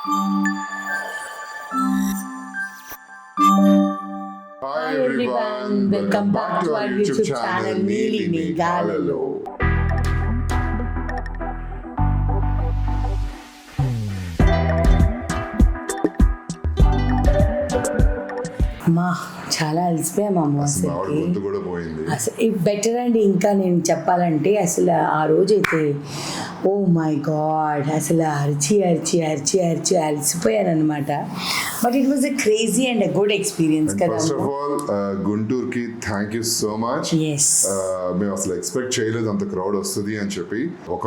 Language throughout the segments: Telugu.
Hi everyone, welcome back to our YouTube channel Neeli Meghalalo. మా చాలా అలసిపోయాము అసలు బెటర్ అండి. ఇంకా నేను చెప్పాలంటే అసలు ఆ రోజైతే ఓ మై గాడ్ అసలు అరిచి అరిచి అరిచి అరిచి అలసిపోయాను అనమాట. But it was a crazy and a good experience కదా. ఫస్ట్ ఆఫ్ ఆల్ గుంటూరుకి థ్యాంక్ యూ సో మచ్. మేము అసలు ఎక్స్పెక్ట్ చేయలేదు అంత క్రౌడ్ వస్తుంది అని చెప్పి. ఒక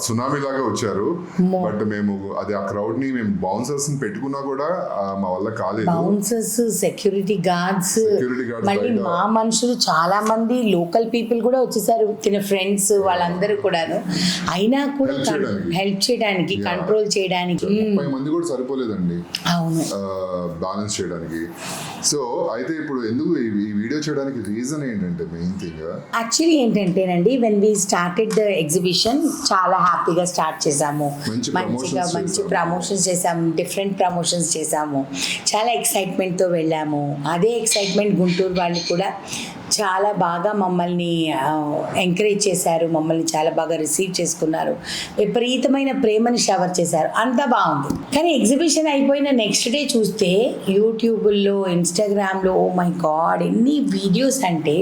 సునామీ లాగా వచ్చారు. బట్ మేము అది ఆ క్రౌడ్ ని మేము బౌన్సర్స్ ని పెట్టుకున్నా కూడా మా వల్ల కాలేదు. బౌన్సర్స్, సెక్యూరిటీ గార్డ్స్, మళ్ళీ మా మనుషులు చాలా మంది లోకల్ పీపుల్ కూడా వచ్చేసారు, తిన ఫ్రెండ్స్ వాళ్ళందరూ కూడాను. అయినా కూడా హెల్ప్ చేయడానికి, కంట్రోల్ చేయడానికి 30 మంది కూడా సరిపోలేదండి. అవును, బ్యాలెన్స్ చేయడానికి. సో అయితే ఇప్పుడు ఎందుకు ఈ వీడియో చేయడానికి రీజన్ ఏంటంటే మెయిన్ థింగ్ యాక్చువల్లీ ఏంటంటేనండి, when we started the exhibition చాలా హ్యాపీగా స్టార్ట్ చేసాము. మంచి ప్రమోషన్స్ చేసాము, డిఫరెంట్ ప్రమోషన్స్ చేసాము, చాలా ఎక్సైట్మెంట్తో వెళ్ళాము. అదే ఎక్సైట్మెంట్ గుంటూరు వాళ్ళు కూడా చాలా బాగా మమ్మల్ని ఎంకరేజ్ చేశారు, మమ్మల్ని చాలా బాగా రిసీవ్ చేసుకున్నారు, విపరీతమైన ప్రేమని షవర్ చేశారు, అంతా బాగుంది. కానీ ఎగ్జిబిషన్ అయిపోయిన నెక్స్ట్ డే చూస్తే యూట్యూబ్లో, ఇన్స్టాగ్రామ్లో ఓ మై గాడ్ ఎన్ని వీడియోస్ అంటే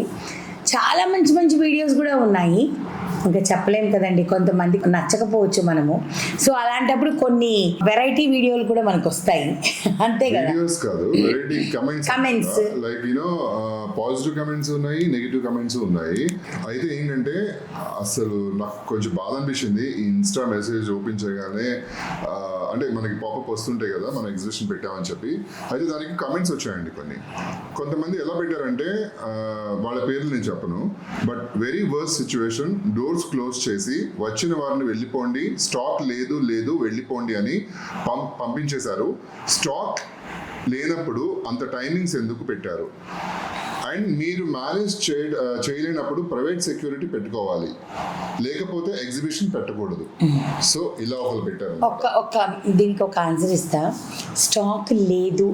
చాలా మంచి మంచి వీడియోస్ కూడా ఉన్నాయి. ఇంకా చెప్పలేము కదండి, కొంతమంది నచ్చకపోవచ్చు మనము. సో అలాంటప్పుడు కొన్ని వెరైటీ వీడియోలు కూడా మనకు వస్తాయి, అంతే కదా. వీడియోస్ కాదు, variety comments, like you know positive comments ఉన్నాయి, నెగిటివ్ కమెంట్స్ ఉన్నాయి. అయితే ఏంటంటే అసలు నాకు కొంచెం బాధ అనిపించింది. ఈ ఇన్స్టా మెసేజ్ ఓపెన్ చేయగానే అంటే మనకి పాపప్ వస్తుంటాయి కదా, మనం ఎగ్జిబిషన్ పెట్టామని చెప్పి. అయితే దానికి కమెంట్స్ వచ్చాయండి కొన్ని. కొంతమంది ఎలా పెట్టారంటే వాళ్ళ పేర్లు నేను చెప్పను, but very worst situation, doors close చేసి వచ్చిన వారిని వెళ్ళిపోండి, స్టాక్ లేదు లేదు వెళ్ళిపోండి అని పంపించేశారు. స్టాక్ లేనప్పుడు అంత టైమింగ్స్ ఎందుకు పెట్టారు? అండ్ మీరు మేనేజ్ చేయలేనప్పుడు ప్రైవేట్ సెక్యూరిటీ పెట్టుకోవాలి, లేకపోతే ఎగ్జిబిషన్ పెట్టకూడదు. సో ఇలా ఒకరు పెట్టారు. దీనికి ఒక ఆన్సర్ ఇస్తా. స్టాక్ లేదు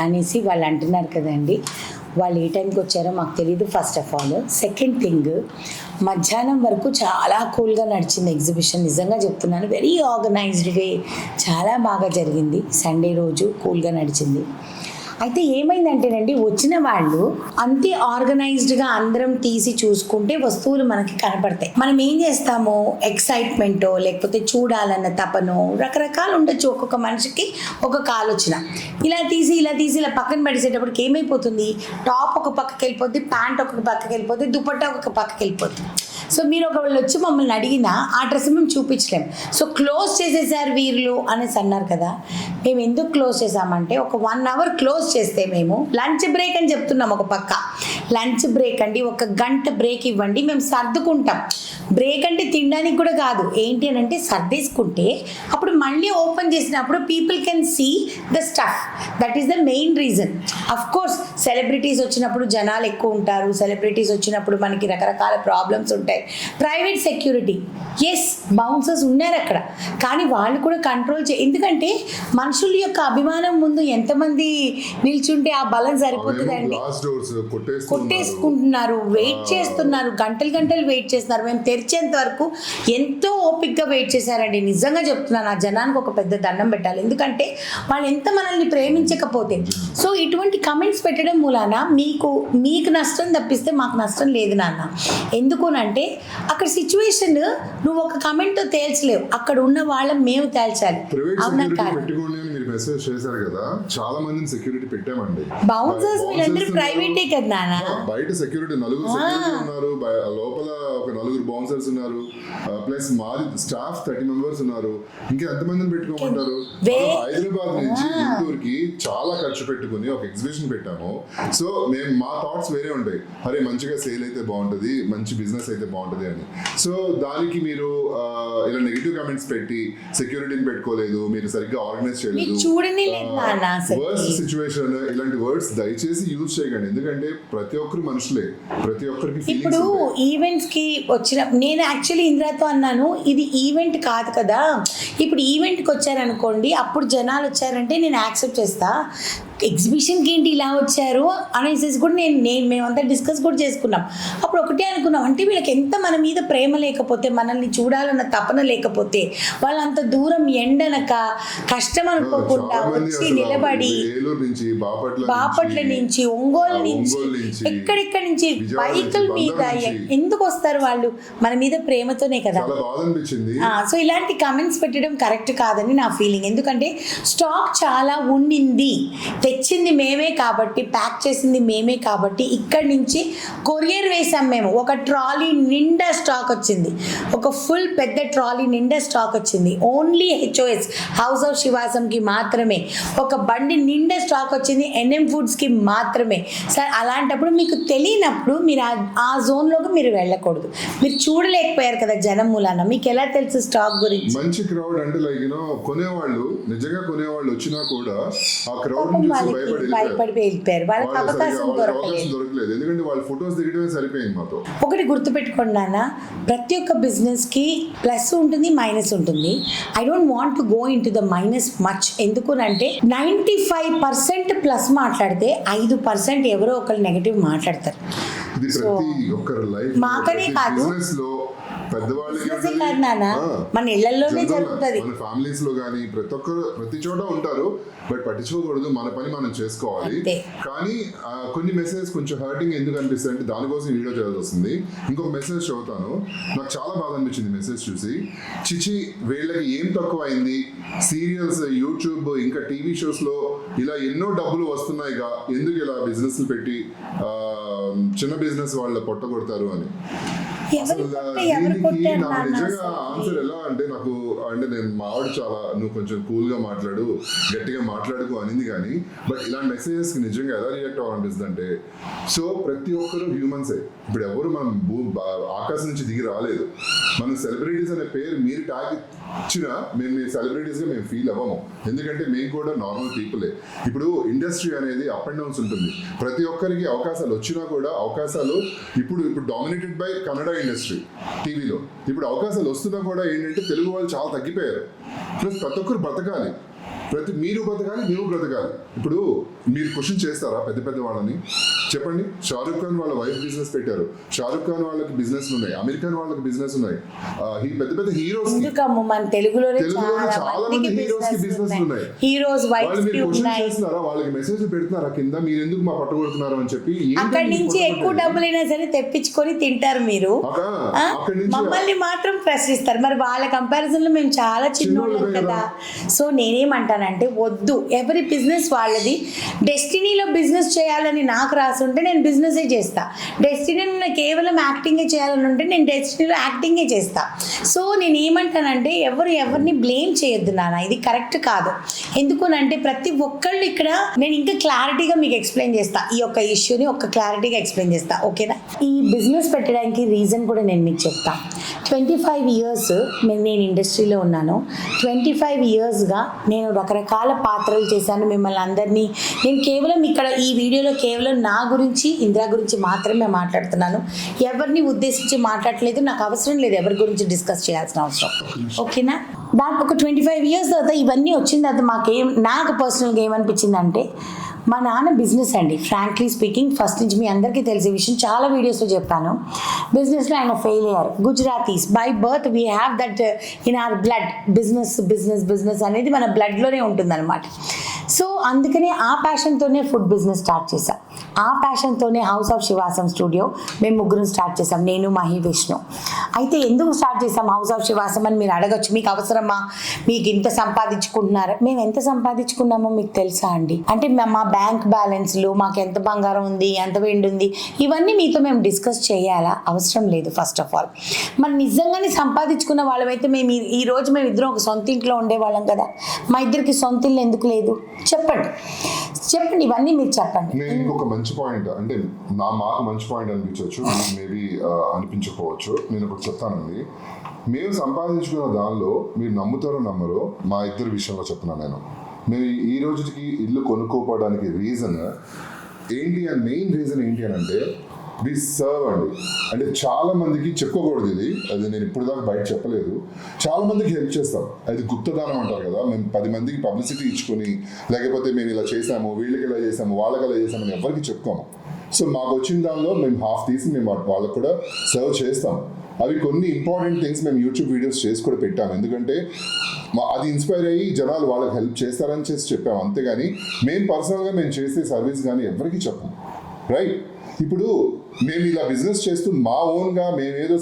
అనేసి వాళ్ళు అంటున్నారు కదండి, వాళ్ళు ఏ టైంకి వచ్చారో మాకు తెలియదు first of all. Second thing, మధ్యాహ్నం వరకు చాలా కూల్గా నడిచింది ఎగ్జిబిషన్. నిజంగా చెప్తున్నాను, వెరీ ఆర్గనైజ్డ్ వే, చాలా బాగా జరిగింది. సండే రోజు కూల్గా నడిచింది. అయితే ఏమైందంటేనండి, వచ్చిన వాళ్ళు అంతే ఆర్గనైజ్డ్గా అందరం తీసి చూసుకుంటే వస్తువులు మనకి కనపడతాయి. మనం ఏం చేస్తామో ఎక్సైట్మెంటో లేకపోతే చూడాలన్న తపనో రకరకాలు ఉండొచ్చు. ఒక్కొక్క మనిషికి ఒక ఆలోచన. ఇలా తీసి ఇలా పక్కన పడేసేటప్పటికి ఏమైపోతుంది, టాప్ ఒక పక్కకి వెళ్ళిపోద్ది, ప్యాంట్ ఒక పక్కకి వెళ్ళిపోద్ది, దుపట్టా ఒక పక్కకి వెళ్ళిపోద్ది. సో మీరు ఒకవేళ వచ్చి మమ్మల్ని అడిగినా ఆ డ్రెస్ మేము చూపించలేం. సో క్లోజ్ చేసేసారు వీళ్ళు అనేసి అన్నారు కదా. మేము ఎందుకు క్లోజ్ చేసామంటే, ఒక 1 hour క్లోజ్ చేస్తే మేము లంచ్ బ్రేక్ అని చెప్తున్నాం. ఒక పక్క లంచ్ బ్రేక్ అండి, 1 గంట బ్రేక్ ఇవ్వండి, మేము సర్దుకుంటాం. బ్రేక్ అంటే తినడానికి కూడా కాదు, ఏంటి అని అంటే సర్దేసుకుంటే అప్పుడు మళ్ళీ ఓపెన్ చేసినప్పుడు people can see the stuff. That is the main reason. Of course celebrities వచ్చినప్పుడు జనాలు ఎక్కువ ఉంటారు, సెలబ్రిటీస్ వచ్చినప్పుడు మనకి రకరకాల ప్రాబ్లమ్స్ ఉంటాయి. ప్రైవేట్ సెక్యూరిటీ, ఎస్ బౌన్సర్స్ ఉన్నారు అక్కడ, కానీ వాళ్ళు కూడా కంట్రోల్ ఎందుకంటే మనుషుల యొక్క అభిమానం ముందు ఎంతమంది నిల్చుంటే ఆ బలం సరిపోతుందండి. కొట్టేసుకుంటున్నారు, వెయిట్ చేస్తున్నారు, గంటలు వెయిట్ చేస్తున్నారు. మేము తెరిచేంత వరకు ఎంతో ఓపిక్గా వెయిట్ చేశారండి. నిజంగా చెప్తున్నాను, ఆ జనానికి ఒక పెద్ద దండం పెట్టాలి. ఎందుకంటే వాళ్ళు ఎంత మనల్ని ప్రేమించకపోతే. సో ఇటువంటి కమెంట్స్ పెట్టడం మూలాన మీకు నష్టం తప్పిస్తే మాకు నష్టం లేదు నాన్న. ఎందుకునంటే అక్కడ సిచ్యువేషన్ నువ్వు ఒక కమెంట్తో తేల్చలేవు, అక్కడ ఉన్న వాళ్ళని మేము తేల్చాలి. అవునా కాదు? మెసేజ్ చేశారు కదా, చాలా మందిని సెక్యూరిటీ పెట్టామండి. బౌన్సర్స్ వీళ్ళందరూ ప్రైవేటే కదా నాన్న. బయట సెక్యూరిటీ 4 సెక్యూరిటీ ఉన్నారు, లోపల ఒక 4 బౌన్సర్స్ ఉన్నారు, ప్లస్ మాది స్టాఫ్ 30 members ఉన్నారు. ఇంకా ఎంతమందిని పెట్టుకోమంటారు? హైదరాబాద్ నుంచి గుంటూరుకి చాలా ఖర్చు పెట్టుకుని ఒక ఎగ్జిబిషన్ పెట్టాము. సో మేము మా థాట్స్ వేరే ఉంటాయి, అరే మంచిగా సేల్ అయితే బాగుంటుంది, మంచి బిజినెస్ అయితే బాగుంటుంది అని. సో దానికి మీరు ఇలా నెగిటివ్ కమెంట్స్ పెట్టి సెక్యూరిటీని పెట్టుకోలేదు, మీరు సరిగ్గా ఆర్గనైజ్ చేయలేదు, చూడని లేదు నాన్న అసలు. వర్స్ట్ సిచ్యువేషన్ ఇలాంటి వర్డ్స్ దయచేసి యూజ్ చేయకండి, ఎందుకంటే ప్రతి ఒక్కరు మనుషులే, ప్రతి ఒక్కరికి ఇప్పుడు ఈవెంట్స్ కి వచ్చిన నేను యాక్చువల్లీ ఇందిరాతో అన్నాను ఇది ఈవెంట్ కాదు కదా, ఇప్పుడు ఈవెంట్కి వచ్చారనుకోండి అప్పుడు జనాలు వచ్చారంటే నేను యాక్సెప్ట్ చేస్తా, ఎగ్జిబిషన్కి ఏంటి ఇలా వచ్చారు అనేసి కూడా మేమంతా డిస్కస్ కూడా చేసుకున్నాం. అప్పుడు ఒకటే అనుకున్నాం, అంటే వీళ్ళకి ఎంత మన మీద ప్రేమ లేకపోతే, మనల్ని చూడాలన్న తపన లేకపోతే, వాళ్ళంత దూరం ఎండనక కష్టం అనుకోకుండా వచ్చి నిలబడి బాపట్ల నుంచి ఒంగోలు నుంచి ఎక్కడెక్కడి నుంచి బైకుల మీద ఎందుకు వస్తారు వాళ్ళు, మన మీద ప్రేమతోనే కదా. సో ఇలాంటి కమెంట్స్ పెట్టడం కరెక్ట్ కాదని నా ఫీలింగ్, ఎందుకంటే స్టాక్ చాలా ఉండింది, తెచ్చింది మేమే కాబట్టి, ప్యాక్ చేసింది మేమే కాబట్టి, ఇక్కడి నుంచి కొరియర్ వేసాం మేము. ఒక ట్రాలీ నిండా స్టాక్ వచ్చింది, ఒక ఫుల్ పెద్ద ట్రాలీ నిండా స్టాక్ వచ్చింది. ఓన్లీ హెచ్ఓఎస్ హౌస్ ఆఫ్ శివాసంకి మాత్రమే ఒక బండి నిండా స్టాక్ వచ్చింది, ఎన్ఎం ఫుడ్స్కి మాత్రమే. సార్ అలాంటప్పుడు మీకు తెలియనప్పుడు మీరు ఆ జోన్లోకి మీరు వెళ్ళకూడదు. మీరు చూడలేకపోయారు కదా జనం మూలాన, మీకు ఎలా తెలుసు స్టాక్ గురించి. మంచి క్రౌడ్ అంటే లైక్ కొనేవాళ్ళు, నిజంగా కొనేవాళ్ళు వచ్చినా కూడా ఆ క్రౌడ్ భయపడి వెళ్ళిపోయారు, వాళ్ళకి అవకాశం దొరకలేదు, ఎందుకంటే వాళ్ళ ఫోటోస్ దిగడమే సరిపోయింది మాతో. ఒకటి గుర్తుపెట్టుకోండి నాన్న, ప్రతి ఒక్క బిజినెస్ కి ప్లస్ ఉంటుంది మైనస్ ఉంటుంది. I don't want to go in to the minus much, ఎందుకంటే 95% ప్లస్ మాట్లాడితే 5% ఎవరో ఒకరు నెగటివ్ మాట్లాడతారు. మాకనే కాదు, మన ఇళ్లలోనే జరుగుతుంది, మన ఫ్యామిలీస్ లో కానీ ప్రతి చోట ఉంటారు, బట్ పట్టించుకోకూడదు, మన పని మనం చేసుకోవాలి. కానీ కొన్ని మెసేజ్ కొంచెం హర్టింగ్ ఎందుకు అనిపిస్తుంది అంటే దానికోసం వీడియో చేయాల్సి వస్తుంది. ఇంకొక మెసేజ్ చదువుతాను, నాకు చాలా బాధ అనిపించింది మెసేజ్ చూసి. చిచి వీళ్ళకి ఏం తక్కువ అయింది, సీరియల్స్, యూట్యూబ్ ఇంకా టీవీ షోస్ లో ఇలా ఎన్నో డబ్బులు వస్తున్నాయిగా, ఎందుకు ఇలా బిజినెస్ పెట్టి చిన్న బిజినెస్ వాళ్ళ పొట్ట కొడతారు అని. నిజంగా ఆన్సర్ ఎలా అంటే నాకు అంటే నేను మా ఆవిడ చాలా నువ్వు కొంచెం కూల్ గా మాట్లాడు, గట్టిగా మాట్లాడుకో అనింది, కానీ బట్ ఇలాంటి మెసేజెస్ కి నిజంగా ఎలా రియాక్ట్ అవ్వాలనిపిస్తుంది అంటే, సో ప్రతి ఒక్కరు హ్యూమన్సే. ఇప్పుడు ఎవరు మనం ఆకాశం నుంచి దిగి రాలేదు. మనం సెలబ్రిటీస్ అనే పేరు మీరు ట్యాగ్ ఇచ్చినా మేము సెలబ్రిటీస్ గా మేము ఫీల్ అవ్వము, ఎందుకంటే మేము కూడా నార్మల్ పీపులే. ఇప్పుడు ఇండస్ట్రీ అనేది అప్ అండ్ డౌన్స్ ఉంటుంది, ప్రతి ఒక్కరికి అవకాశాలు వచ్చినా కూడా అవకాశాలు ఇప్పుడు డామినేటెడ్ బై కన్నడ ఇండస్ట్రీ టీవీలో. ఇప్పుడు అవకాశాలు వస్తున్నా కూడా ఏంటంటే తెలుగు వాళ్ళు చాలా తగ్గిపోయారు. ప్లస్ ప్రతి ఒక్కరు బ్రతకాలి, మీరు బ్రతకాలి, మేము బ్రతకాలి. ఇప్పుడు మీరు క్వశ్చన్ చేస్తారా పెద్ద పెద్ద వాళ్ళని? చెప్పండి. షారుఖ్ ఖాన్ వాళ్ళ వైఫ్ బిజినెస్ పెట్టారు, షారుఖ్ ఖాన్ వాళ్ళకి బిజినెస్ ఉన్నాయి, అమెరికన్ వాళ్ళకి బిజినెస్ ఉన్నాయి, పెద్ద పెద్ద హీరోస్ మన తెలుగులోనే చాలా మంది హీరోస్ కి బిజినెస్ ఉన్నాయి. వాళ్ళు మీరు క్వశ్చన్ చేస్తున్నారా, వాళ్ళకి మెసేజ్ పెడుతున్నారా కింద, మీరు ఎందుకు మా పట్టుకొడుతున్నారు అని చెప్పి? అక్కడి నుంచి ఎక్కువ డబ్బులైనా సరే తెప్పించుకొని తింటారు మీరు, మమ్మల్ని మాత్రం ప్రశ్నిస్తారు. మరి వాళ్ళ కంపారిజన్ లో మేము చాలా చిన్నోళ్ళం కదా. సో నేనేమంటానంటే వద్దు, ఎవరి బిజినెస్ వాళ్ళది. డెస్టినీలో బిజినెస్ చేయాలని నాకు రాసుంటే నేను బిజినెసే చేస్తా, డెస్టినీలో కేవలం యాక్టింగే చేయాలని ఉంటే నేను డెస్టినీలో యాక్టింగే చేస్తా. సో నేను ఏమంటానంటే ఎవరిని బ్లేమ్ చేయొద్దు నాన్న, ఇది కరెక్ట్ కాదు. ఎందుకనంటే ప్రతి ఒక్కళ్ళు ఇక్కడ నేను ఇంకా క్లారిటీగా మీకు ఎక్స్ప్లెయిన్ చేస్తా, ఈ యొక్క ఇష్యూని ఒక క్లారిటీగా ఎక్స్ప్లెయిన్ చేస్తా, ఓకేనా? ఈ బిజినెస్ పెట్టడానికి రీజన్ కూడా నేను మీకు చెప్తా. 25 years నేను ఇండస్ట్రీలో ఉన్నాను. 25 yearsగా నేను రకరకాల పాత్రలు చేశాను. మిమ్మల్ని అందరినీ నేను కేవలం ఇక్కడ ఈ వీడియోలో కేవలం నా గురించి, ఇందిరా గురించి మాత్రమే మాట్లాడుతున్నాను. ఎవరిని ఉద్దేశించి మాట్లాడలేదు, నాకు అవసరం లేదు ఎవరి గురించి డిస్కస్ చేయాల్సిన అవసరం, ఓకేనా? దానికి ఒక 25 years తర్వాత ఇవన్నీ వచ్చిన తర్వాత నాకు పర్సనల్గా ఏమనిపించింది అంటే, మా నాన్న బిజినెస్ అండి. ఫ్రాంక్లీ స్పీకింగ్ ఫస్ట్ నుంచి మీ అందరికీ తెలిసే విషయం, చాలా వీడియోస్లో చెప్పాను. బిజినెస్లో ఆయన ఫెయిల్ అయ్యారు. Gujaratis by birth we have that in our blood. Business అనేది మన బ్లడ్లోనే ఉంటుందన్నమాట. సో అందుకనే ఆ ప్యాషన్తోనే ఫుడ్ బిజినెస్ స్టార్ట్ చేశాం. ఆ ప్యాషన్తోనే హౌస్ ఆఫ్ శివాసం స్టూడియో మేము ముగ్గురు స్టార్ట్ చేసాం, నేను, మహి, విష్ణు. అయితే ఎందుకు స్టార్ట్ చేసాం హౌస్ ఆఫ్ శివాసం అని మీరు అడగచ్చు. మీకు అవసరమా, మీకు ఇంత సంపాదించుకుంటున్నారు? మేము ఎంత సంపాదించుకున్నామో మీకు తెలుసా అండి? అంటే మా బ్యాంక్ బ్యాలెన్స్లు, మాకు ఎంత బంగారం ఉంది, ఎంత వెండి ఉంది, ఇవన్నీ మీతో మేము డిస్కస్ చేయాలా? అవసరం లేదు. ఫస్ట్ ఆఫ్ ఆల్ మనం నిజంగానే సంపాదించుకున్న వాళ్ళమైతే మేము ఈ రోజు మేము ఇద్దరం ఒక సొంత ఇంట్లో ఉండేవాళ్ళం కదా. మా ఇద్దరికి సొంత ఇల్లు ఎందుకు లేదు? చెప్పండి ఇవన్నీ మీరు చెప్పండి. నేను ఇంకొక మంచి పాయింట్ అంటే మాకు మంచి పాయింట్ అనిపించవచ్చు, మేబీ అనిపించకపోవచ్చు. నేను ఒకటి చెప్తానండి, మేము సంపాదించుకున్న దానిలో మీరు నమ్ముతారో నమ్మరో మా ఇద్దరి విషయంలో చెప్తున్నాను నేను. మేము ఈ రోజుకి ఇల్లు కొనుక్కోపోవడానికి రీజన్ ఏంటి అని, మెయిన్ రీజన్ ఏంటి అని అంటే వి సర్వ్ అండి. అంటే చాలా మందికి చెప్పుకోకూడదు ఇది, అది నేను ఇప్పుడు దాకా బయట చెప్పలేదు. చాలా మందికి హెల్ప్ చేస్తాం, అది గుప్తదానం అంటారు కదా. మేము 10 మందికి పబ్లిసిటీ ఇచ్చుకొని, లేకపోతే మేము ఇలా చేసాము, వీళ్ళకి ఇలా చేసాము, వాళ్ళకి ఇలా చేసామని ఎవరికి చెప్పుకోము. సో మాకు వచ్చిన దానిలో మేము హాఫ్ తీసి మేము వాళ్ళకి కూడా సర్వ్ చేస్తాం. అవి కొన్ని ఇంపార్టెంట్ థింగ్స్ మేము యూట్యూబ్ వీడియోస్ చేసి కూడా పెట్టాము, ఎందుకంటే అది ఇన్స్పైర్ అయ్యి జనాలు వాళ్ళకి హెల్ప్ చేస్తారని చేసి చెప్పాము. అంతేగాని మేము పర్సనల్గా మేము చేసే సర్వీస్ కానీ ఎవరికి చెప్పము, రైట్? ఇప్పుడు మేము ఇలా బిజినెస్ చేస్తూ మా ఓన్గా మేమేదో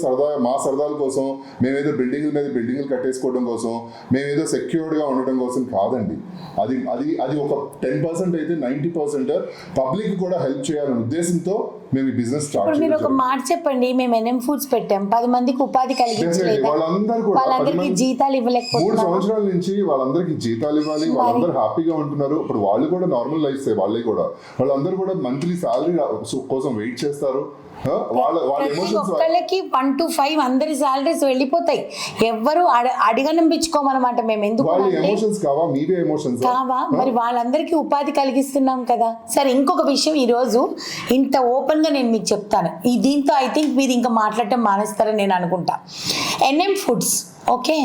మా సరదాల కోసం, మేమేదో బిల్డింగ్ల మీద బిల్డింగ్లు కట్టేసుకోవడం కోసం, మేమేదో సెక్యూర్డ్గా ఉండడం కోసం కాదండి. అది అది అది ఒక 10% అయితే 90% పబ్లిక్ కూడా హెల్ప్ చేయాలనే ఉద్దేశంతో మేము ఈ బిజినెస్ స్టార్ట్ చేయాలి. మీరు ఒక మాట చెప్పండి, మేము ఎన్ఎం ఫుడ్స్ పెట్టాం, 10 మందికి ఉపాధి కలిగించలేదు, వాళ్ళందరికీ జీతాలు ఇవ్వలేకపోతున్నారు. 3 సంవత్సరాల నుంచి వాళ్ళందరికీ జీతాలు ఇవ్వాలి, వాళ్ళందరూ హ్యాపీగా ఉంటున్నారు. ఇప్పుడు వాళ్ళు కూడా నార్మల్ లైఫ్, వాళ్ళందరూ కూడా మంత్లీ శాలరీ కోసం వెయిట్ చేస్తారు. ఒక్కళ్ళకి 1 to 5 అందరి సాలరీస్ వెళ్ళిపోతాయి. ఎవ్వరు అడిగనంపించుకోమన్నమాట. మేము ఎందుకు కావా మరి వాళ్ళందరికీ ఉపాధి కలిగిస్తున్నాం కదా. సరే, ఇంకొక విషయం ఈ రోజు ఇంత ఓపెన్ గా నేను మీకు చెప్తాను. దీంతో ఐ థింక్ మీరు ఇంకా మాట్లాడటం మానేస్తారని నేను అనుకుంటా. ఎన్ఎం ఫుడ్స్, ఓకే,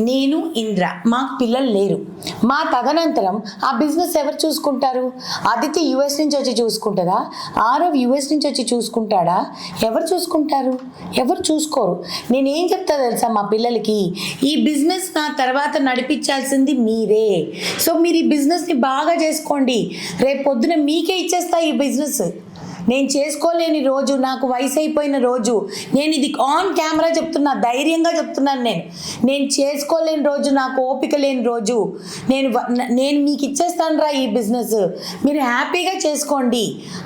నేను ఇంద్ర, మాకు పిల్లలు లేరు. మా తదనంతరం ఆ బిజినెస్ ఎవరు చూసుకుంటారు? ఆదిత్య యుఎస్ నుంచి వచ్చి చూసుకుంటుందా? ఆరవ్ యుఎస్ నుంచి వచ్చి చూసుకుంటాడా? ఎవరు చూసుకుంటారు? ఎవరు చూసుకోరు. నేనేం చెప్తా తెలుసా మా పిల్లలకి, ఈ బిజినెస్ నా తర్వాత నడిపించాల్సింది మీరే. సో మీరు ఈ బిజినెస్ని బాగా చేసుకోండి. రేపు పొద్దున మీకే ఇచ్చేస్తా ఈ బిజినెస్. నేను చేసుకోలేని రోజు, నాకు వయసు అయిపోయిన రోజు, నేను ఇది ఆన్ కెమెరా చెప్తున్నా, ధైర్యంగా చెప్తున్నాను, నేను చేసుకోలేని రోజు, నాకు ఓపిక లేని రోజు, నేను మీకు ఇచ్చేస్తాను రా ఈ బిజినెస్, మీరు హ్యాపీగా చేసుకోండి.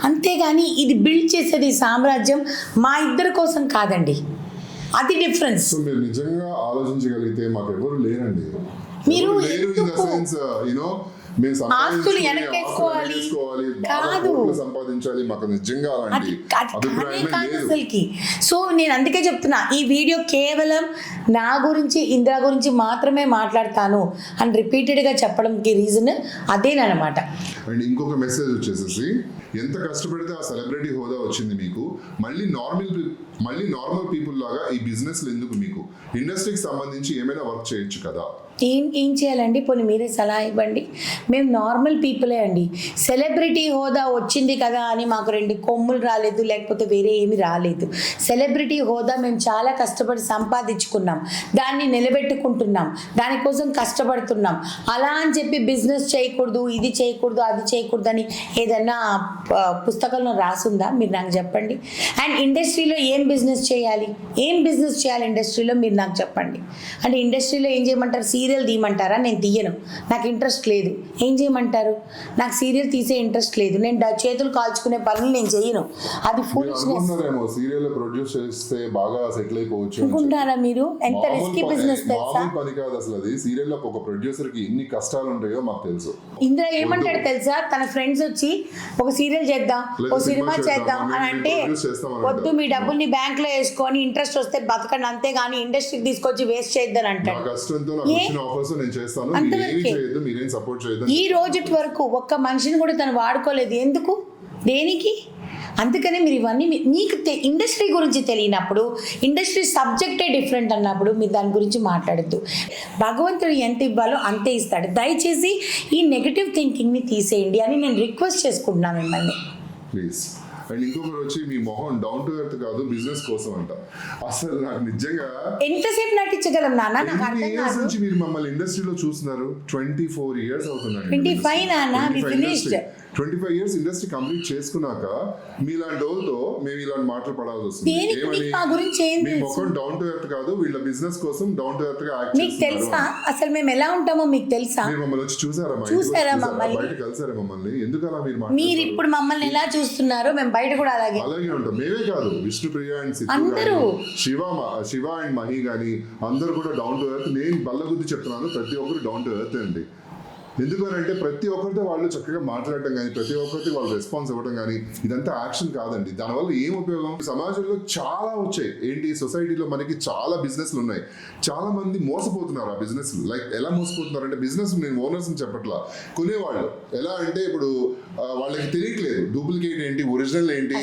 అంతేగాని ఇది బిల్డ్ చేసేది సామ్రాజ్యం మా ఇద్దరి కోసం కాదండి. అది డిఫరెన్స్. మీరు నిజంగా ఆలోచించగలిగితే మాకు ఎవరు లేరండి. మీరు ఆస్తులు వెనకేసుకోవాలి కాదు, సంపాదించాలి, మాకు నిజంగా అసలుకి. సో నేను అందుకే చెప్తున్నా, ఈ వీడియో కేవలం నా గురించి, ఇందిరా గురించి మాత్రమే మాట్లాడతాను అని రిపీటెడ్గా చెప్పడంకి రీజన్ అదేనమాట. అండ్ ఇంకొక మెసేజ్ వచ్చేసేసి, ఎంత కష్టపడితే ఆ సెలబ్రిటీ హోదా వచ్చింది మీకు, మళ్ళీ నార్మల్ పీపుల్ లాగా ఈ బిజినెస్లు ఎందుకు? మీకు ఇండస్ట్రీకి సంబంధించి ఏమైనా వర్క్ చేయొచ్చు కదా. ఏం చేయాలండి? పోనీ మీరే సలహా ఇవ్వండి. మేము నార్మల్ పీపులే అండి. సెలబ్రిటీ హోదా వచ్చింది కదా అని మాకు 2 కొమ్ములు రాలేదు, లేకపోతే వేరే ఏమి రాలేదు. సెలబ్రిటీ హోదా మేము చాలా కష్టపడి సంపాదించుకున్నాం, దాన్ని నిలబెట్టుకుంటున్నాం, దానికోసం కష్టపడుతున్నాం. అలా అని చెప్పి బిజినెస్ చేయకూడదు, ఇది చేయకూడదు, అది చేయకూడదు అని ఏదన్నా పుస్తకంలో రాసుందా? మీరు నాకు చెప్పండి. అండ్ ఇండస్ట్రీలో ఏం బిజినెస్ చేయాలి ఇండస్ట్రీలో మీరు నాకు చెప్పండి. అంటే ఇండస్ట్రీలో ఏం చేయమంటారు? సీరియల్ తీయమంటారా? నేను తీయను, నాకు ఇంట్రెస్ట్ లేదు. ఏం చేయమంటారు? నాకు సీరియల్ తీసే ఇంట్రెస్ట్ లేదు, నేను చేతులు కాల్చుకునే పనులు నేను చేయను. అది ఫూలిష్నెస్. సీరియల్ ప్రొడ్యూస్ చేస్తే బాగా సెటిల్ అయిపోవచ్చు అనుకుంటారా మీరు? ఎంత రిస్కీ బిజినెస్ తెలుసా? పని కాదు అసలు అది. సీరియల్ లో ఒక ప్రొడ్యూసర్ కి ఎన్ని కష్టాలు ఉంటాయో మాకు తెలుసు. ఇంద్ర ఏమంటాడు తెలుసా? తన ఫ్రెండ్స్ వచ్చి ఒక సీరియల్ చేద్దాం, ఒక సినిమా చేద్దాం అని అంటే, వద్దు, మీ డబ్బుల్ని బ్యాంక్ లో వేసుకొని ఇంట్రెస్ట్ వస్తే బతకండి, అంతేగాని ఇండస్ట్రీకి తీసుకొచ్చి వేస్ట్ చేద్దని అంటాడు. ఈ రోజు వరకు ఒక్క మనిషిని కూడా తను వాడుకోలేదు. ఎందుకు? దేనికి? అందుకనే మీరు ఇవన్నీ మీకు ఇండస్ట్రీ గురించి తెలియనప్పుడు, ఇండస్ట్రీ సబ్జెక్టే డిఫరెంట్ అన్నప్పుడు మీరు దాని గురించి మాట్లాడద్దు. భగవంతుడు ఎంత ఇవ్వాలో అంతే ఇస్తాడు. దయచేసి ఈ నెగటివ్ థింకింగ్ని తీసేయండి అని నేను రిక్వెస్ట్ చేసుకుంటున్నాను మిమ్మల్ని, ప్లీజ్. అండ్ ఇంకొకరు వచ్చి మీ మొహం డౌన్ టు ఎర్త్ కాదు, బిజినెస్ కోసం అంట. అసలు నాకు నిజంగా ఎంతసేపు నటించగలం నాన్న? నాకు అర్థం కాదు. నుంచి మీరు మమ్మల్ని ఇండస్ట్రీలో చూస్తున్నారు. 24 years అవుతుందండి. 25 నాన్న, వి ఫినిష్డ్. 25 years ఇండస్ట్రీ కంప్లీట్ చేసుకున్నాక మీలాంటి వాళ్ళతో మేము ఇలాంటి మాటలు పడాల్సి వస్తుంది. మీ మొహం డౌన్ టు ఎర్త్ కాదు, వీళ్ళ బిజినెస్ కోసం డౌన్ టు ఎర్త్ గా యాక్ట్ మీకు తెలుసా అసలు మేము ఎలా ఉంటామో? మీకు తెలుసా? మీరు మమ్మల్ని వచ్చి చూసారా? మమ్మల్ని బయట కలిసారా? మమ్మల్ని ఎందుకు అలా మీరు ఇప్పుడు మమ్మల్ని ఎలా చూస్తున్నారో మేము బయట కూడా అలాగే ఉంటాం. మేమే కాదు, విష్ణుప్రియ అండ్ అందరూ, శివ అండ్ మహి గాని అందరూ కూడా డౌన్ టు ఎర్త్. నేను బల్లగుద్ది చెప్తున్నాను, ప్రతి ఒక్కరు డౌన్ టు ఎర్త్ అండి. ఎందుకనంటే ప్రతి ఒక్కరితో వాళ్ళు చక్కగా మాట్లాడటం కానీ ప్రతి ఒక్కరికి వాళ్ళు రెస్పాన్స్ ఇవ్వడం కానీ ఇదంతా యాక్షన్ కాదండి. దానివల్ల ఏం ఉపయోగం? సమాజంలో చాలా వచ్చాయి. ఏంటి, సొసైటీలో మనకి చాలా బిజినెస్లు ఉన్నాయి. చాలా మంది మోసపోతున్నారు ఆ బిజినెస్. లైక్ ఎలా మోసపోతున్నారు అంటే, బిజినెస్ నేను ఓనర్స్ అని చెప్పట్లా, కొనేవాళ్ళు ఎలా అంటే ఇప్పుడు వాళ్ళకి తెలియట్లేదు డూప్లికేట్ ఏంటి, ఒరిజినల్ ఏంటి,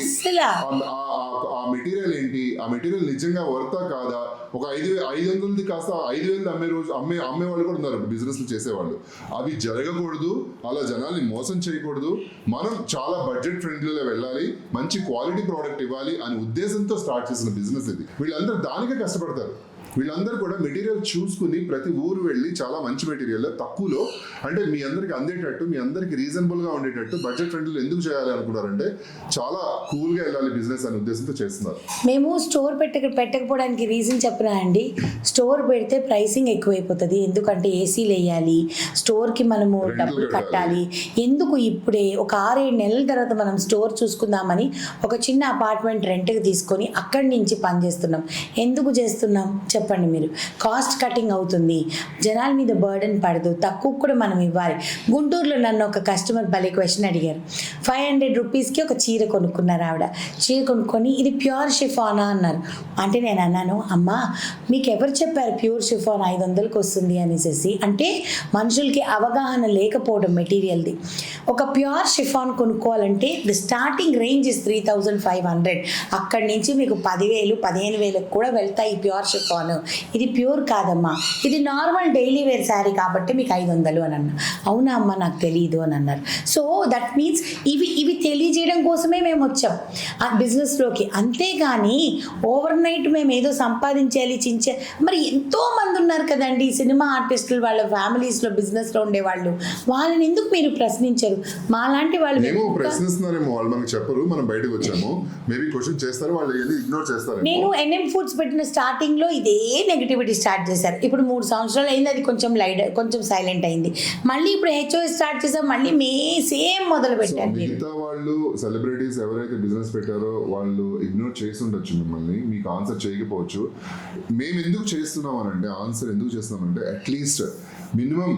ఆ మెటీరియల్ ఏంటి, ఆ మెటీరియల్ నిజంగా వర్తా కాదా. ఒక 500 కాస్త 5,000 అమ్మే వాళ్ళు కూడా ఉన్నారు బిజినెస్ చేసేవాళ్ళు. అవి జరగకూడదు, అలా జనాల్ని మోసం చేయకూడదు. మనం చాలా బడ్జెట్ ఫ్రెండ్లీలో వెళ్ళాలి, మంచి క్వాలిటీ ప్రోడక్ట్ ఇవ్వాలి అనే ఉద్దేశంతో స్టార్ట్ చేసిన బిజినెస్ ఇది. వీళ్ళందరూ దానికే కష్టపడతారు. వీళ్ళందరూ కూడా మెటీరియల్ చూసుకుని ప్రతి ఊరు వెళ్ళి చాలా మంచి మెటీరియల్ తక్కువలో, అంటే మీ అందరికి అందేటట్టు, మీ అందరికి రీజనబుల్ గా ఉండేటట్టు బడ్జెట్ ఫ్రెండ్లీలో ఎందుకు చేయాలి అనుకున్నారంటే, చాలా కూల్ గా వెళ్ళాలి బిజినెస్ అనే ఉద్దేశంతో చేస్తున్నారు. మేము స్టోర్ పెట్టకపోవడానికి రీజన్ చెప్పనా అండి, స్టోర్ పెడితే ప్రైసింగ్ ఎక్కువైపోతుంది. ఎందుకంటే ఏసీలు వేయాలి, స్టోర్కి మనము డబ్బులు కట్టాలి. ఎందుకు ఇప్పుడే ఒక 6-7 నెలల తర్వాత మనం స్టోర్ చూసుకుందామని ఒక చిన్న అపార్ట్మెంట్ రెంట్కి తీసుకొని అక్కడి నుంచి పని చేస్తున్నాం. ఎందుకు చేస్తున్నాం చెప్పండి మీరు? కాస్ట్ కటింగ్ అవుతుంది, జనాల మీద బర్డెన్ పడదు, తక్కువ కూడా మనం ఇవ్వాలి. గుంటూరులో నన్ను ఒక కస్టమర్ భలే క్వశ్చన్ అడిగారు. 500 రూపీస్కి ఒక చీర కొనుక్కున్నారు ఆవిడ. చీర కొనుక్కొని ఇది ప్యూర్ షిఫానా అన్నారు. అంటే నేను అన్నాను, అమ్మా మీకు ఎవరు చెప్పారు ప్యూర్ షిఫాన్ 500కి వస్తుంది అనేసి? అంటే మనుషులకి అవగాహన లేకపోవడం మెటీరియల్ది. ఒక ప్యూర్ షిఫాన్ కొనుక్కోవాలంటే ది స్టార్టింగ్ రేంజ్ ఇస్ 3,500. అక్కడి నుంచి మీకు 10,000 15,000 కూడా వెళ్తాయి ఈ ప్యూర్ షిఫాన్. ఇది ప్యూర్ కాదమ్మా, ఇది నార్మల్ డైలీ వేర్ శారీ కాబట్టి మీకు 500 అని అన్నా. అవునా అమ్మ, నాకు తెలియదు అని అన్నారు. సో దట్ మీన్స్ ఇవి తెలియజేయడం కోసమే మేము వచ్చాం ఆ బిజినెస్లోకి. అంతేగాని ఓవర్ నైట్ మేము ఏదో సంపాదించాలి మరి ఎంతో మంది ఉన్నారు కదండి సినిమా ఆర్టిస్టులు, వాళ్ళ ఫ్యామిలీస్లో బిజినెస్లో ఉండేవాళ్ళు. వాళ్ళని ఎందుకు మీరు ప్రశ్నించరు? మాలాంటి వాళ్ళు ప్రశ్నిస్తున్నారేమో, వాళ్ళు మనకు చెప్పరు, మనం బయటకు వచ్చాము, మేబీ క్వశ్చన్ చేస్తారు, వాళ్ళు ఇగ్నోర్ చేస్తారు. నేను ఎన్ఎం ఫుడ్స్ పెట్టిన స్టార్టింగ్ లో ఇదే నెగిటివిటీ స్టార్ట్ చేశారు. ఇప్పుడు 3 సంవత్సరాలు అయింది, అది కొంచెం సైలెంట్ అయింది. మళ్ళీ ఇప్పుడు హెచ్ఓఎస్ స్టార్ట్ చేసాం, మళ్ళీ సేమ్ మొదలు పెట్టారు. మిగతా వాళ్ళు సెలబ్రిటీస్ ఎవరైతే బిజినెస్ పెట్టారో వాళ్ళు ఇగ్నోర్ చేసి ఉండొచ్చు, మిమ్మల్ని మీకు ఆన్సర్ చేయకపోవచ్చు. మేము ఎందుకు చేస్తున్నాం అనంటే, ఆన్సర్ ఎందుకు చేస్తున్నామంటే, అట్లీస్ట్ మినిమం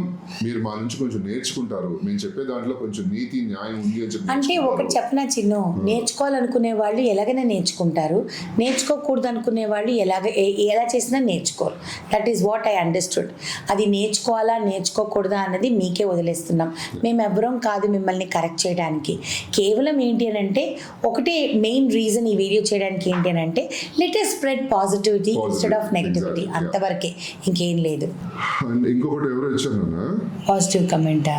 మీరు మా నుంచి కొంచెం నేర్చుకుంటారు, మేము చెప్పే దాంట్లో కొంచెం నీతి న్యాయం ఉంది అని చెప్పి. అంటే ఒకటి చెప్పిన చిన్న, నేర్చుకోవాలనుకునే వాళ్ళు ఎలాగైనా నేర్చుకుంటారు, నేర్చుకోకూడదు అనుకునే వాళ్ళు ఎలా చేసినా నేర్చుకోరు. That is what I understood. అది నేర్చుకోవాలా నేర్చుకోకూడదా అన్నది మీకే వదిలేస్తున్నాం. మేము ఎవరం కాదు మిమ్మల్ని కరెక్ట్ చేయడానికి. కేవలం ఏంటి అని అంటే, ఒకటే మెయిన్ రీజన్ ఈ వీడియో చేయడానికి ఏంటి అని అంటే, let us spread positivity instead of negativity. అంతవరకే, ఇంకేం లేదు. ఇంకొకటి ఎవరు వచ్చారు పాజిటివ్ కమెంటా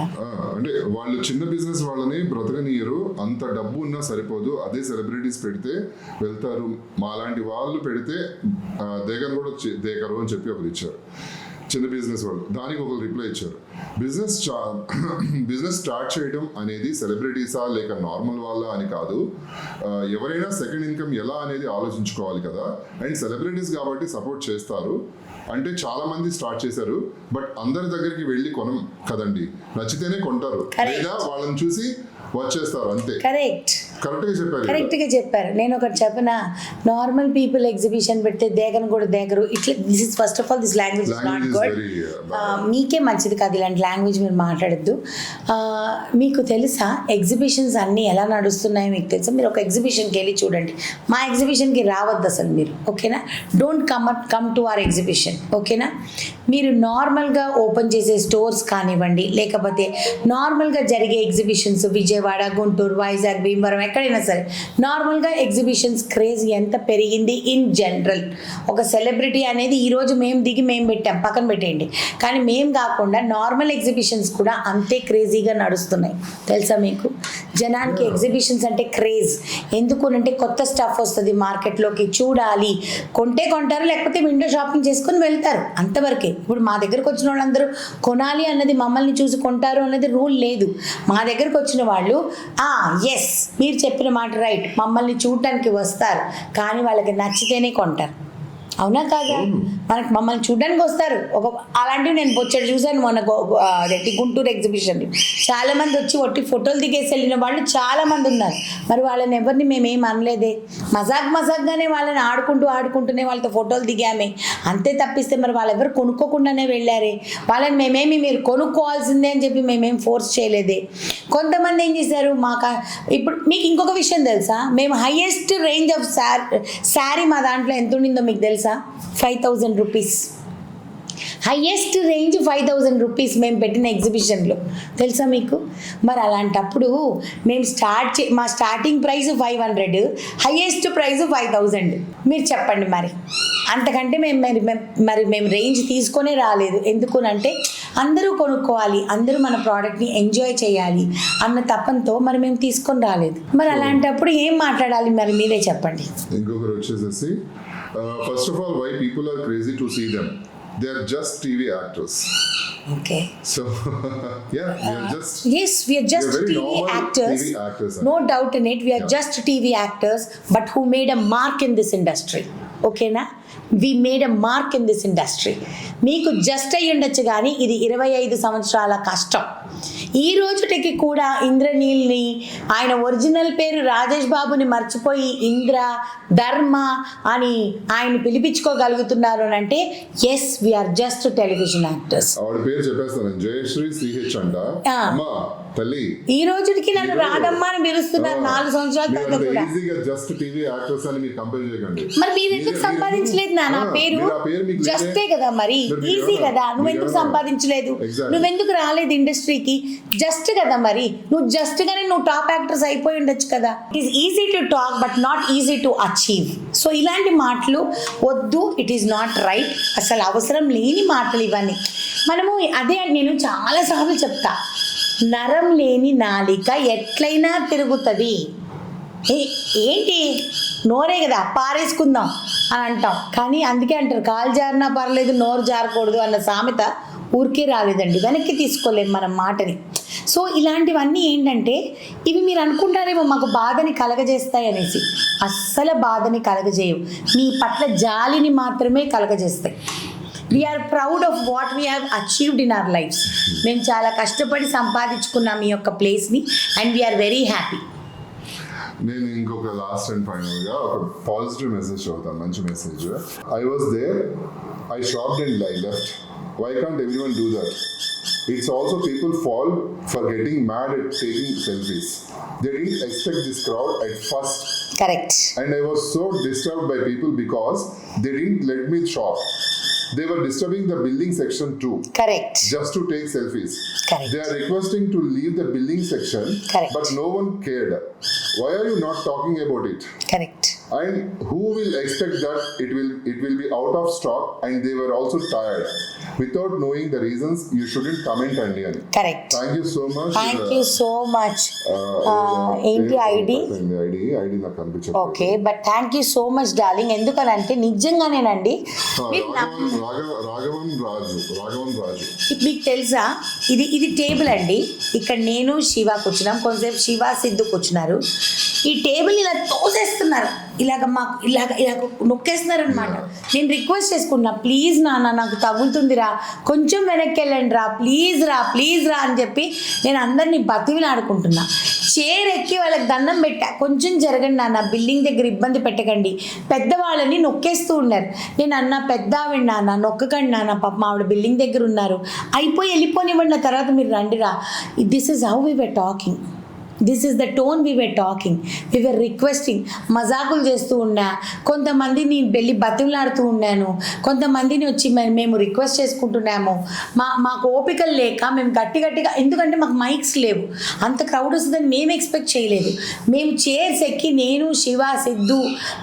అంటే, వాళ్ళు చిన్న బిజినెస్ వాళ్ళని బ్రతకనీయరు, అంత డబ్బు ఉన్నా సరిపోదు, అదే సెలబ్రిటీస్ పెడితే వెళ్తారు, మాలాంటి వాళ్ళు పెడితే దేకరు అని చెప్పి ఒకరు ఇచ్చారు చిన్న బిజినెస్ వాళ్ళు. దానికి ఒకరు రిప్లై ఇచ్చారు, బిజినెస్ స్టార్ట్ చేయడం అనేది సెలబ్రిటీసా లేక నార్మల్ వాళ్ళ అని కాదు, ఎవరైనా సెకండ్ ఇన్కమ్ ఎలా అనేది ఆలోచించుకోవాలి కదా. అండ్ సెలబ్రిటీస్ కాబట్టి సపోర్ట్ చేస్తారు అంటే, చాలా మంది స్టార్ట్ చేశారు, బట్ అందరి దగ్గరికి వెళ్ళి కొనం కదండి, నచ్చితేనే కొంటారు, లేదా వాళ్ళని చూసి వచ్చేస్తారు అంతే. కరెక్ట్ గా చెప్పారు. నేను ఒకటి చెప్పిన, నార్మల్ పీపుల్ ఎగ్జిబిషన్ పెడితే దేగను కూడా దేగరు. ఇట్లా this is first of all this language is not good. మీకే మంచిది కాదు ఇలాంటి లాంగ్వేజ్ మీరు మాట్లాడద్దు. మీకు తెలుసా ఎగ్జిబిషన్స్ అన్నీ ఎలా నడుస్తున్నాయో మీకు తెలుసా? మీరు ఒక ఎగ్జిబిషన్కి వెళ్ళి చూడండి. మా ఎగ్జిబిషన్కి రావద్దు అసలు మీరు, ఓకేనా? Don't come to our exhibition, ఓకేనా? మీరు నార్మల్గా ఓపెన్ చేసే స్టోర్స్ కానివ్వండి, లేకపోతే నార్మల్గా జరిగే ఎగ్జిబిషన్స్ విజయవాడ, గుంటూరు, వైజాగ్, భీమవరం, ఎక్కడైనా సరే నార్మల్గా ఎగ్జిబిషన్స్ క్రేజ్ ఎంత పెరిగింది ఇన్ జనరల్. ఒక సెలబ్రిటీ అనేది ఈరోజు మేము పెట్టాం, పక్కన పెట్టేయండి, కానీ మేము కాకుండా నార్మల్ ఎగ్జిబిషన్స్ కూడా అంతే క్రేజీగా నడుస్తున్నాయి. తెలుసా మీకు? జనానికి ఎగ్జిబిషన్స్ అంటే క్రేజ్. ఎందుకు అంటే కొత్త స్టఫ్ వస్తుంది మార్కెట్లోకి, చూడాలి, కొంటారు, లేకపోతే విండో షాపింగ్ చేసుకొని వెళ్తారు, అంతవరకే. ఇప్పుడు మా దగ్గరకు వచ్చిన వాళ్ళందరూ కొనాలి అన్నది, మమ్మల్ని చూసి కొంటారు అన్నది రూల్ లేదు. మా దగ్గరకు వచ్చిన వాళ్ళు ఎస్ మీరు చెప్పిన మాట రైట్, మమ్మల్ని చూడటానికి వస్తారు, కానీ వాళ్ళకి నచ్చితేనే కొంటారు. అవునా కాదా? మనకు మమ్మల్ని చూడడానికి వస్తారు. అలాంటివి నేను బొచ్చడు చూశాను మొన్న గుంటూరు ఎగ్జిబిషన్. చాలా మంది వచ్చి ఒట్టి ఫోటోలు దిగేసి వెళ్ళిన వాళ్ళు చాలా మంది ఉన్నారు. మరి వాళ్ళని ఎవరిని మేమేం అనలేదే, మజాక్గానే వాళ్ళని ఆడుకుంటూనే వాళ్ళతో ఫోటోలు దిగామే అంతే తప్పిస్తే మరి వాళ్ళెవరు కొనుక్కోకుండానే వెళ్ళారే. వాళ్ళని మేమేమి మీరు కొనుక్కోవాల్సిందే అని చెప్పి మేమేం ఫోర్స్ చేయలేదే. కొంతమంది ఏం చేశారు, ఇప్పుడు మీకు ఇంకొక విషయం తెలుసా, మేము హైయెస్ట్ రేంజ్ ఆఫ్ శారీ మా దాంట్లో ఎంత ఉండిందో మీకు తెలుసా? 5,000 రూపీస్. హైయెస్ట్ రేంజ్ 5,000 రూపీస్ మేము పెట్టిన ఎగ్జిబిషన్లో, తెలుసా మీకు? మరి అలాంటప్పుడు మేము మా స్టార్టింగ్ ప్రైస్ 500, హైయెస్ట్ ప్రైస్ 5,000. మీరు చెప్పండి మరి అంతకంటే మేము రేంజ్ తీసుకొనే రాలేదు. ఎందుకునంటే అందరూ కొనుక్కోవాలి, అందరూ మన ప్రోడక్ట్ని ఎంజాయ్ చేయాలి అన్న తప్పంతో మరి మేము తీసుకొని రాలేదు. మరి అలాంటప్పుడు ఏం మాట్లాడాలి మరి మీరే చెప్పండి. ఇంకొకరు వచ్చేసేసి first of all why people are crazy to see them, they are just TV actors. Okay. So, yeah, we are just... Yes, we are just TV actors. TV actors. No doubt in it. We are just TV actors, but who made a mark in this industry. Okay, na? We made a mark in this industry. మీకు జస్ట్ అయ్యి ఉండొచ్చు కానీ ఇది 25 సంవత్సరాల కష్టం. ఈ రోజుటికి కూడా ఇంద్రనీల్ని, ఆయన ఒరిజినల్ పేరు రాజేష్ బాబుని మర్చిపోయి ఇంద్ర, ధర్మ అని ఆయన పిలిపించుకోగలుగుతున్నారు అని అంటే yes, we are just television actors. ఆవిడ పేరు చెప్పేస్తాను, జయశ్రీ సిహెచ్ అంట. అమ్మా తల్లి, ఈ రోజుకి నన్ను రాధమ్మ అని పిలుస్తున్నారు 4 సంవత్సరాల తర్వాత కూడా. జస్ట్ టీవీ యాక్టర్స్ అని మీరు కంపేర్ చేయకండి. మరి మీరు ఎందుకు సంపాదించలేదు నా పేరు? జస్టే కదా, మరి ఈజీ కదా. నువ్వెందుకు సంపాదించలేదు? నువ్వెందుకు రాలేదు ఇండస్ట్రీకి? జస్ట్ కదా, మరి నువ్వు జస్ట్ గానే నువ్వు టాప్ యాక్టర్స్ అయిపోయి ఉండొచ్చు కదా. It is easy to talk but not easy to achieve. So ఇలాంటి మాటలు వద్దు, ఇట్ ఈస్ నాట్ రైట్. అసలు అవసరం లేని మాటలు ఇవన్నీ. మనము అదే నేను చాలాసార్లు చెప్తా, నరం లేని నాలిక ఎట్లయినా తిరుగుతుంది. ఏంటి నోరే కదా, పారేసుకుందాం అని అంటాం. కానీ అందుకే అంటారు కాలు జారినా పర్లేదు నోరు జారకూడదు అన్న సామెత ఊరికే రాలేదండి, వెనక్కి తీసుకోలేము మనం మాటని. సో ఇలాంటివన్నీ ఏంటంటే ఇవి మీరు అనుకుంటారేమో మాకు బాధని కలగజేస్తాయి అనేసి. అస్సలు బాధని కలగజేయవు, మీ పట్ల జాలిని మాత్రమే కలగజేస్తాయి. We are proud of what we have achieved in our lives. మేము చాలా కష్టపడి సంపాదించుకున్నాం ఈ యొక్క ప్లేస్ని అండ్ వీఆర్ వెరీ హ్యాపీ. నేను ఇంకొక లాస్ట్ అండ్ ఫైనల్ గా ఒక పాజిటివ్ మెసేజ్ చదువుతాను, మంచి message. I was there, I shopped and I left. Why can't everyone do that? It's also people fall for getting mad at taking selfies. They didn't expect this crowd at first. Correct. And I was so disturbed by people because they didn't let me shop. They were disturbing the building section too. Correct. Just to take selfies. Correct. They are requesting to leave the building section. Correct. But no one cared. Why are you not talking about it? Correct. And who will expect that it will be out of stock and they were also tired? Without knowing the reasons, you shouldn't comment Andian. Correct. Thank you so much. Thank you so much. ఏంటి ఐడి నాకు కనిపించదు. Okay, but thank you so much darling. ఎందుకనంటే నిజంగానేనండి, రాఘవన్ రాజు మీకు తెలుసా, ఇది టేబుల్ అండి. ఇక్కడ నేను శివ కూర్చున్నాం, కొంతసేపు శివ సిద్ధు కూర్చున్నారు. ఈ టేబుల్ ఇలా తోసేస్తున్నారు, ఇలాగ నొక్కేస్తున్నారు అనమాట. నేను రిక్వెస్ట్ చేసుకున్నా, ప్లీజ్ నాన్న నాకు తగులుతుందిరా, కొంచెం వెనక్కి వెళ్ళండి రా, ప్లీజ్ రా అని చెప్పి నేను అందరినీ బతిమిలాడుకుంటున్నా. చైర్ ఎక్కి వాళ్ళకి దండం పెట్టా, కొంచెం జరగండి నాన్న, బిల్డింగ్ దగ్గర ఇబ్బంది పెట్టకండి. పెద్దవాళ్ళని నొక్కేస్తూ ఉన్నారు. నేను అన్న పెద్ద ఆవిడ నాన్న, నొక్కకండి నాన్న, పాప ఆవిడ బిల్డింగ్ దగ్గర ఉన్నారు, అయిపోయి వెళ్ళిపోనివ్వండి, తర్వాత మీరు రండిరా. This is how we were talking. This is the tone we were talking. We were requesting. మజాకులు చేస్తూ ఉన్నా, కొంతమందిని వెళ్ళి బతిమలాడుతూ ఉన్నాను, కొంతమందిని వచ్చి మేము రిక్వెస్ట్ చేసుకుంటున్నాము. మాకు ఓపికలు లేక మేము గట్టిగా, ఎందుకంటే మాకు మైక్స్ లేవు, అంత క్రౌడ్ వస్తుందని మేము ఎక్స్పెక్ట్ చేయలేదు. మేము చైర్స్ ఎక్కి, నేను శివ సిద్ధు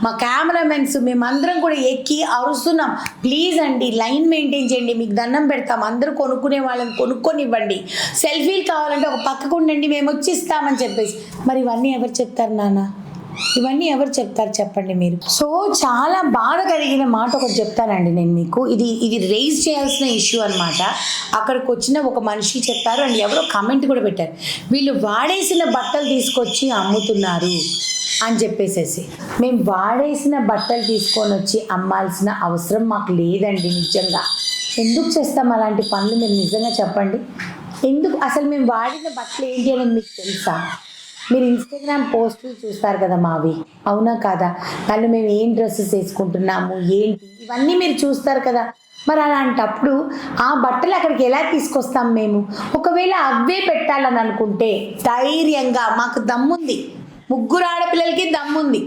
మా కెమెరామెన్స్ మేమందరం కూడా ఎక్కి అరుస్తున్నాం, ప్లీజ్ అండి లైన్ మెయింటైన్ చేయండి, మీకు దండం పెడతాం, అందరూ కొనుక్కునే వాళ్ళని కొనుక్కొని ఇవ్వండి, సెల్ఫీలు కావాలంటే ఒక పక్కకు ఉండండి, మేము వచ్చి ఇస్తామని చెప్పేసి. మరి ఇవన్నీ ఎవరు చెప్తారు నాన్న? ఇవన్నీ ఎవరు చెప్తారు చెప్పండి మీరు? సో చాలా బాధ కలిగిన మాట ఒకటి చెప్తానండి నేను మీకు. ఇది రేజ్ చేయాల్సిన ఇష్యూ అనమాట. అక్కడికి వచ్చిన ఒక మనిషి చెప్పారు అండ్ ఎవరో కామెంట్ కూడా పెట్టారు, వీళ్ళు వాడేసిన బట్టలు తీసుకొచ్చి అమ్ముతున్నారు. అని చెప్పేసేసి మేము వాడేసిన బట్టలు తీసుకొని వచ్చి అమ్మాల్సిన అవసరం మాకు లేదండి. నిజంగా ఎందుకు చేస్తాం అలాంటి పనులు? మీరు నిజంగా చెప్పండి. ఎందుకు అసలు మేము వాడిన బట్టలు ఏంటి అనేది మీకు తెలుసా? మీరు ఇన్స్టాగ్రామ్ పోస్టులు చూస్తారు కదా మావి, అవునా కాదా? వాళ్ళు మేము ఏం డ్రెస్సెస్ వేసుకుంటున్నాము ఏంటి ఇవన్నీ మీరు చూస్తారు కదా. మరి అలాంటప్పుడు ఆ బట్టలు అక్కడికి ఎలా తీసుకొస్తాం మేము? ఒకవేళ అవే పెట్టాలని అనుకుంటే ధైర్యంగా మాకు దమ్ముంది, 3 ఆడపిల్లలకి దమ్ముంది,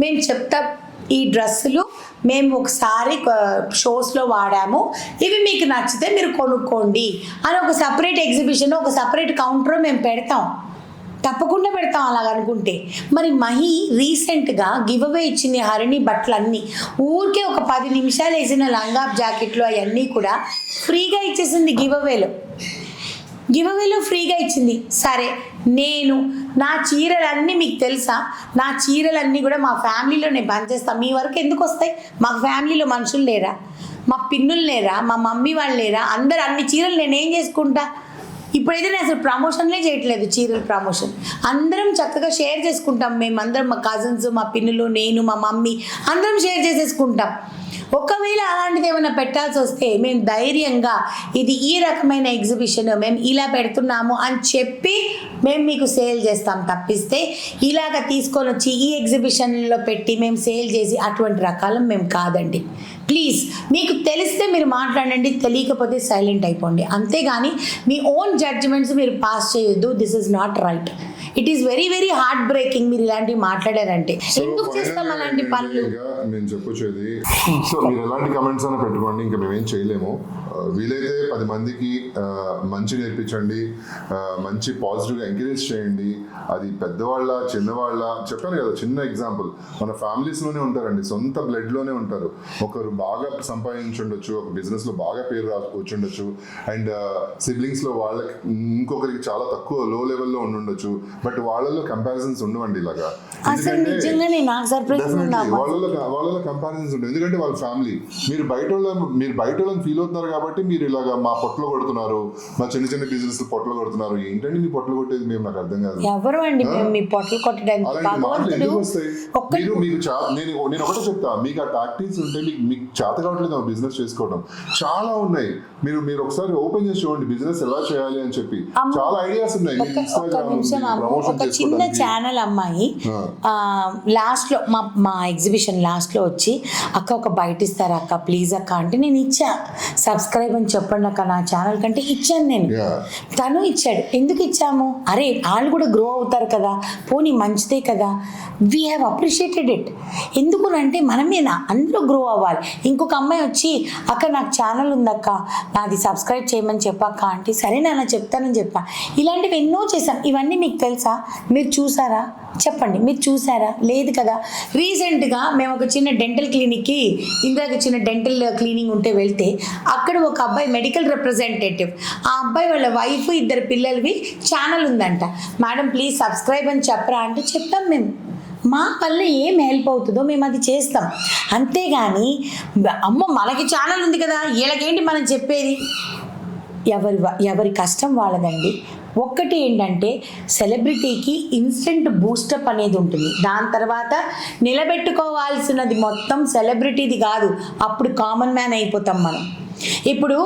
మేము చెప్తాం ఈ డ్రెస్సులు మేము ఒకసారి షోస్లో వాడాము, ఇవి మీకు నచ్చితే మీరు కొనుక్కోండి అని ఒక సపరేట్ ఎగ్జిబిషన్, ఒక సపరేట్ కౌంటర్ మేము పెడతాం, తప్పకుండా పెడతాం అలాగనుకుంటే. మరి మహి రీసెంట్గా గివ్ అవే ఇచ్చింది హరిణి బట్టలన్నీ. ఊరికే ఒక 10 నిమిషాలు వేసిన లంగాబ్ జాకెట్లు అవన్నీ కూడా ఫ్రీగా ఇచ్చేసింది గివ్ అవేలో ఫ్రీగా ఇచ్చింది. సరే, నేను నా చీరలన్నీ మీకు తెలుసా, నా చీరలన్నీ కూడా మా ఫ్యామిలీలో నేను పనిచేస్తాను. మీ వరకు ఎందుకు వస్తాయి? మాకు ఫ్యామిలీలో మనుషులు లేరా? మా పిన్నులు లేరా? మా మమ్మీ వాళ్ళు లేరా? అందరు అన్ని చీరలు నేనేం చేసుకుంటా? ఇప్పుడైతే నేను అసలు ప్రమోషన్లే చేయట్లేదు, చీరల ప్రమోషన్. అందరం చక్కగా షేర్ చేసుకుంటాం. మేమందరం మా కజిన్స్, మా పిన్నులు, నేను, మా మమ్మీ అందరం షేర్ చేసేసుకుంటాం. ఒకవేళ అలాంటిది ఏమైనా పెట్టాల్సి వస్తే మేము ధైర్యంగా ఇది ఈ రకమైన ఎగ్జిబిషన్ మేము ఇలా పెడుతున్నాము అని చెప్పి మేము మీకు సేల్ చేస్తాం తప్పిస్తే ఇలాగ తీసుకొని వచ్చి ఈ ఎగ్జిబిషన్లో పెట్టి మేము సేల్ చేసి అటువంటి రకాలం మేము కాదండి. ప్లీజ్, మీకు తెలిస్తే మీరు మాట్లాడండి, తెలియకపోతే సైలెంట్ అయిపోండి. అంతేగాని మీ ఓన్ జడ్జిమెంట్స్ మీరు పాస్ చేయొద్దు. This is not right. It is very very heart breaking మీరు ఇలాంటివి మాట్లాడారంటే. ఎందుకు చేస్తాం అలాంటి పనులు? నేను చెప్పొచ్చేది, సో మీరు ఎలాంటి కమెంట్స్ అయినా పెట్టుకోండి, ఇంకా మేమేం చేయలేము. వీలైతే 10 మందికి మంచి నేర్పించండి, మంచి పాజిటివ్గా ఎంకరేజ్ చేయండి. అది పెద్దవాళ్ళ చిన్నవాళ్ళ, చెప్పాను కదా, చిన్న ఎగ్జాంపుల్, మన ఫ్యామిలీస్లోనే ఉంటారండి, సొంత బ్లడ్లోనే ఉంటారు. ఒకరు బాగా సంపాదించుండొచ్చు, ఒక బిజినెస్లో బాగా పేరు వచ్చుండొచ్చు, అండ్ సిబ్లింగ్స్లో వాళ్ళకి ఇంకొకరికి చాలా తక్కువ లో లెవెల్లో ఉండుండొచ్చు. బట్ వాళ్ళలో కంపారిజన్స్ ఉండవండి ఇలాగా. వాళ్ళలో కంపారిజన్స్ ఉండవు, ఎందుకంటే వాళ్ళ ఫ్యామిలీ. మీరు బయట వాళ్ళని ఫీల్ అవుతున్నారు కాబట్టి మీరు ఇలాగా మా పొట్లు కొడుతున్నారు, మా చిన్న చిన్న బిజినెస్ పొట్లు కొడుతున్నారు. ఏంటంటే మీ పొట్లు కొట్టేది మేము, నాకు అర్థం కాదు. ఎవరు అండి మీ పొట్లు కొట్టడానికి? నేను ఒకటే చెప్తా, మీకు ఆ టాక్టిక్స్ ఉంటే మీకు చేత కావట్లేదు బిజినెస్ చేసుకోవడం. చాలా ఉన్నాయి, మీరు ఒకసారి ఓపెన్ చేసి చూడండి బిజినెస్ ఎలా చేయాలి అని చెప్పి. చాలా ఐడియాస్ ఉన్నాయి. ఒక చిన్న ఛానల్ అమ్మాయి లాస్ట్ లో మా ఎగ్జిబిషన్ లాస్ట్ లో వచ్చి, అక్క ఒక బయట ఇస్తారా అక్క ప్లీజ్ అక్క అంటే నేను ఇచ్చా. సబ్స్క్రైబ్ అని చెప్పండి అక్క నా ఛానల్ కంటే ఇచ్చాను నేను. తను ఇచ్చాడు. ఎందుకు ఇచ్చాము? అరే వాళ్ళు కూడా గ్రో అవుతారు కదా, పోనీ మంచిదే కదా. We have appreciated it. ఎందుకునంటే మనమే అందులో గ్రో అవ్వాలి. ఇంకొక అమ్మాయి వచ్చి అక్క నాకు ఛానల్ ఉందక్క నాది సబ్స్క్రైబ్ చేయమని చెప్పక్క అంటే సరే నాన్న చెప్తానని చెప్పా. ఇలాంటివి ఎన్నో చేశాం. ఇవన్నీ మీకు తెలుసా? మీరు చూసారా? చెప్పండి, మీరు చూసారా? లేదు కదా. రీసెంట్గా మేము ఒక చిన్న డెంటల్ క్లినిక్కి, ఇందాక చిన్న డెంటల్ క్లీనింగ్ ఉంటే వెళ్తే అక్కడ ఒక అబ్బాయి మెడికల్ రిప్రజెంటేటివ్, ఆ అబ్బాయి వాళ్ళ వైఫ్ 2 పిల్లలవి ఛానల్ ఉందంట. మేడం ప్లీజ్ సబ్స్క్రైబ్ అని చెప్పరా అంటే చెప్పాం మేము. మా వల్ల ఏం హెల్ప్ అవుతుందో మేము అది చేస్తాం. అంతేగాని అమ్మో మనకి ఛానల్ ఉంది కదా వీళ్ళకేంటి మనం చెప్పేది? ఎవరి కష్టం వాళ్ళదండి. ఒక్కటి ఏంటంటే సెలబ్రిటీకి ఇన్స్టెంట్ బూస్టప్ అనేది ఉంటుంది. దాని తర్వాత నిలబెట్టుకోవాల్సినది మొత్తం సెలబ్రిటీది కాదు, అప్పుడు కామన్ మ్యాన్ అయిపోతాం మనం. ఇప్పుడు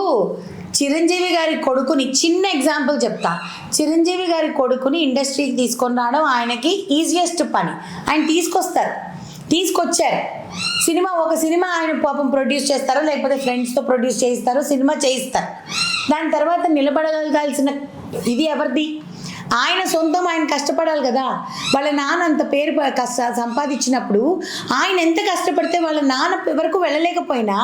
చిరంజీవి గారి కొడుకుని, చిన్న ఎగ్జాంపుల్ చెప్తా, చిరంజీవి గారి కొడుకుని ఇండస్ట్రీకి తీసుకొని రావడం ఆయనకి ఈజియెస్ట్ పని. ఆయన తీసుకొచ్చారు. ఒక సినిమా ఆయన పాపం ప్రొడ్యూస్ చేస్తారో లేకపోతే ఫ్రెండ్స్తో ప్రొడ్యూస్ చేయిస్తారో సినిమా చేయిస్తారు. దాని తర్వాత నిలబడగలగాల్సిన ఇది ఎవరిది? ఆయన సొంతం, ఆయన కష్టపడాలి కదా. వాళ్ళ నాన్న అంత పేరు సంపాదించినప్పుడు ఆయన ఎంత కష్టపడితే వాళ్ళ నాన్న వరకు వెళ్ళలేకపోయినా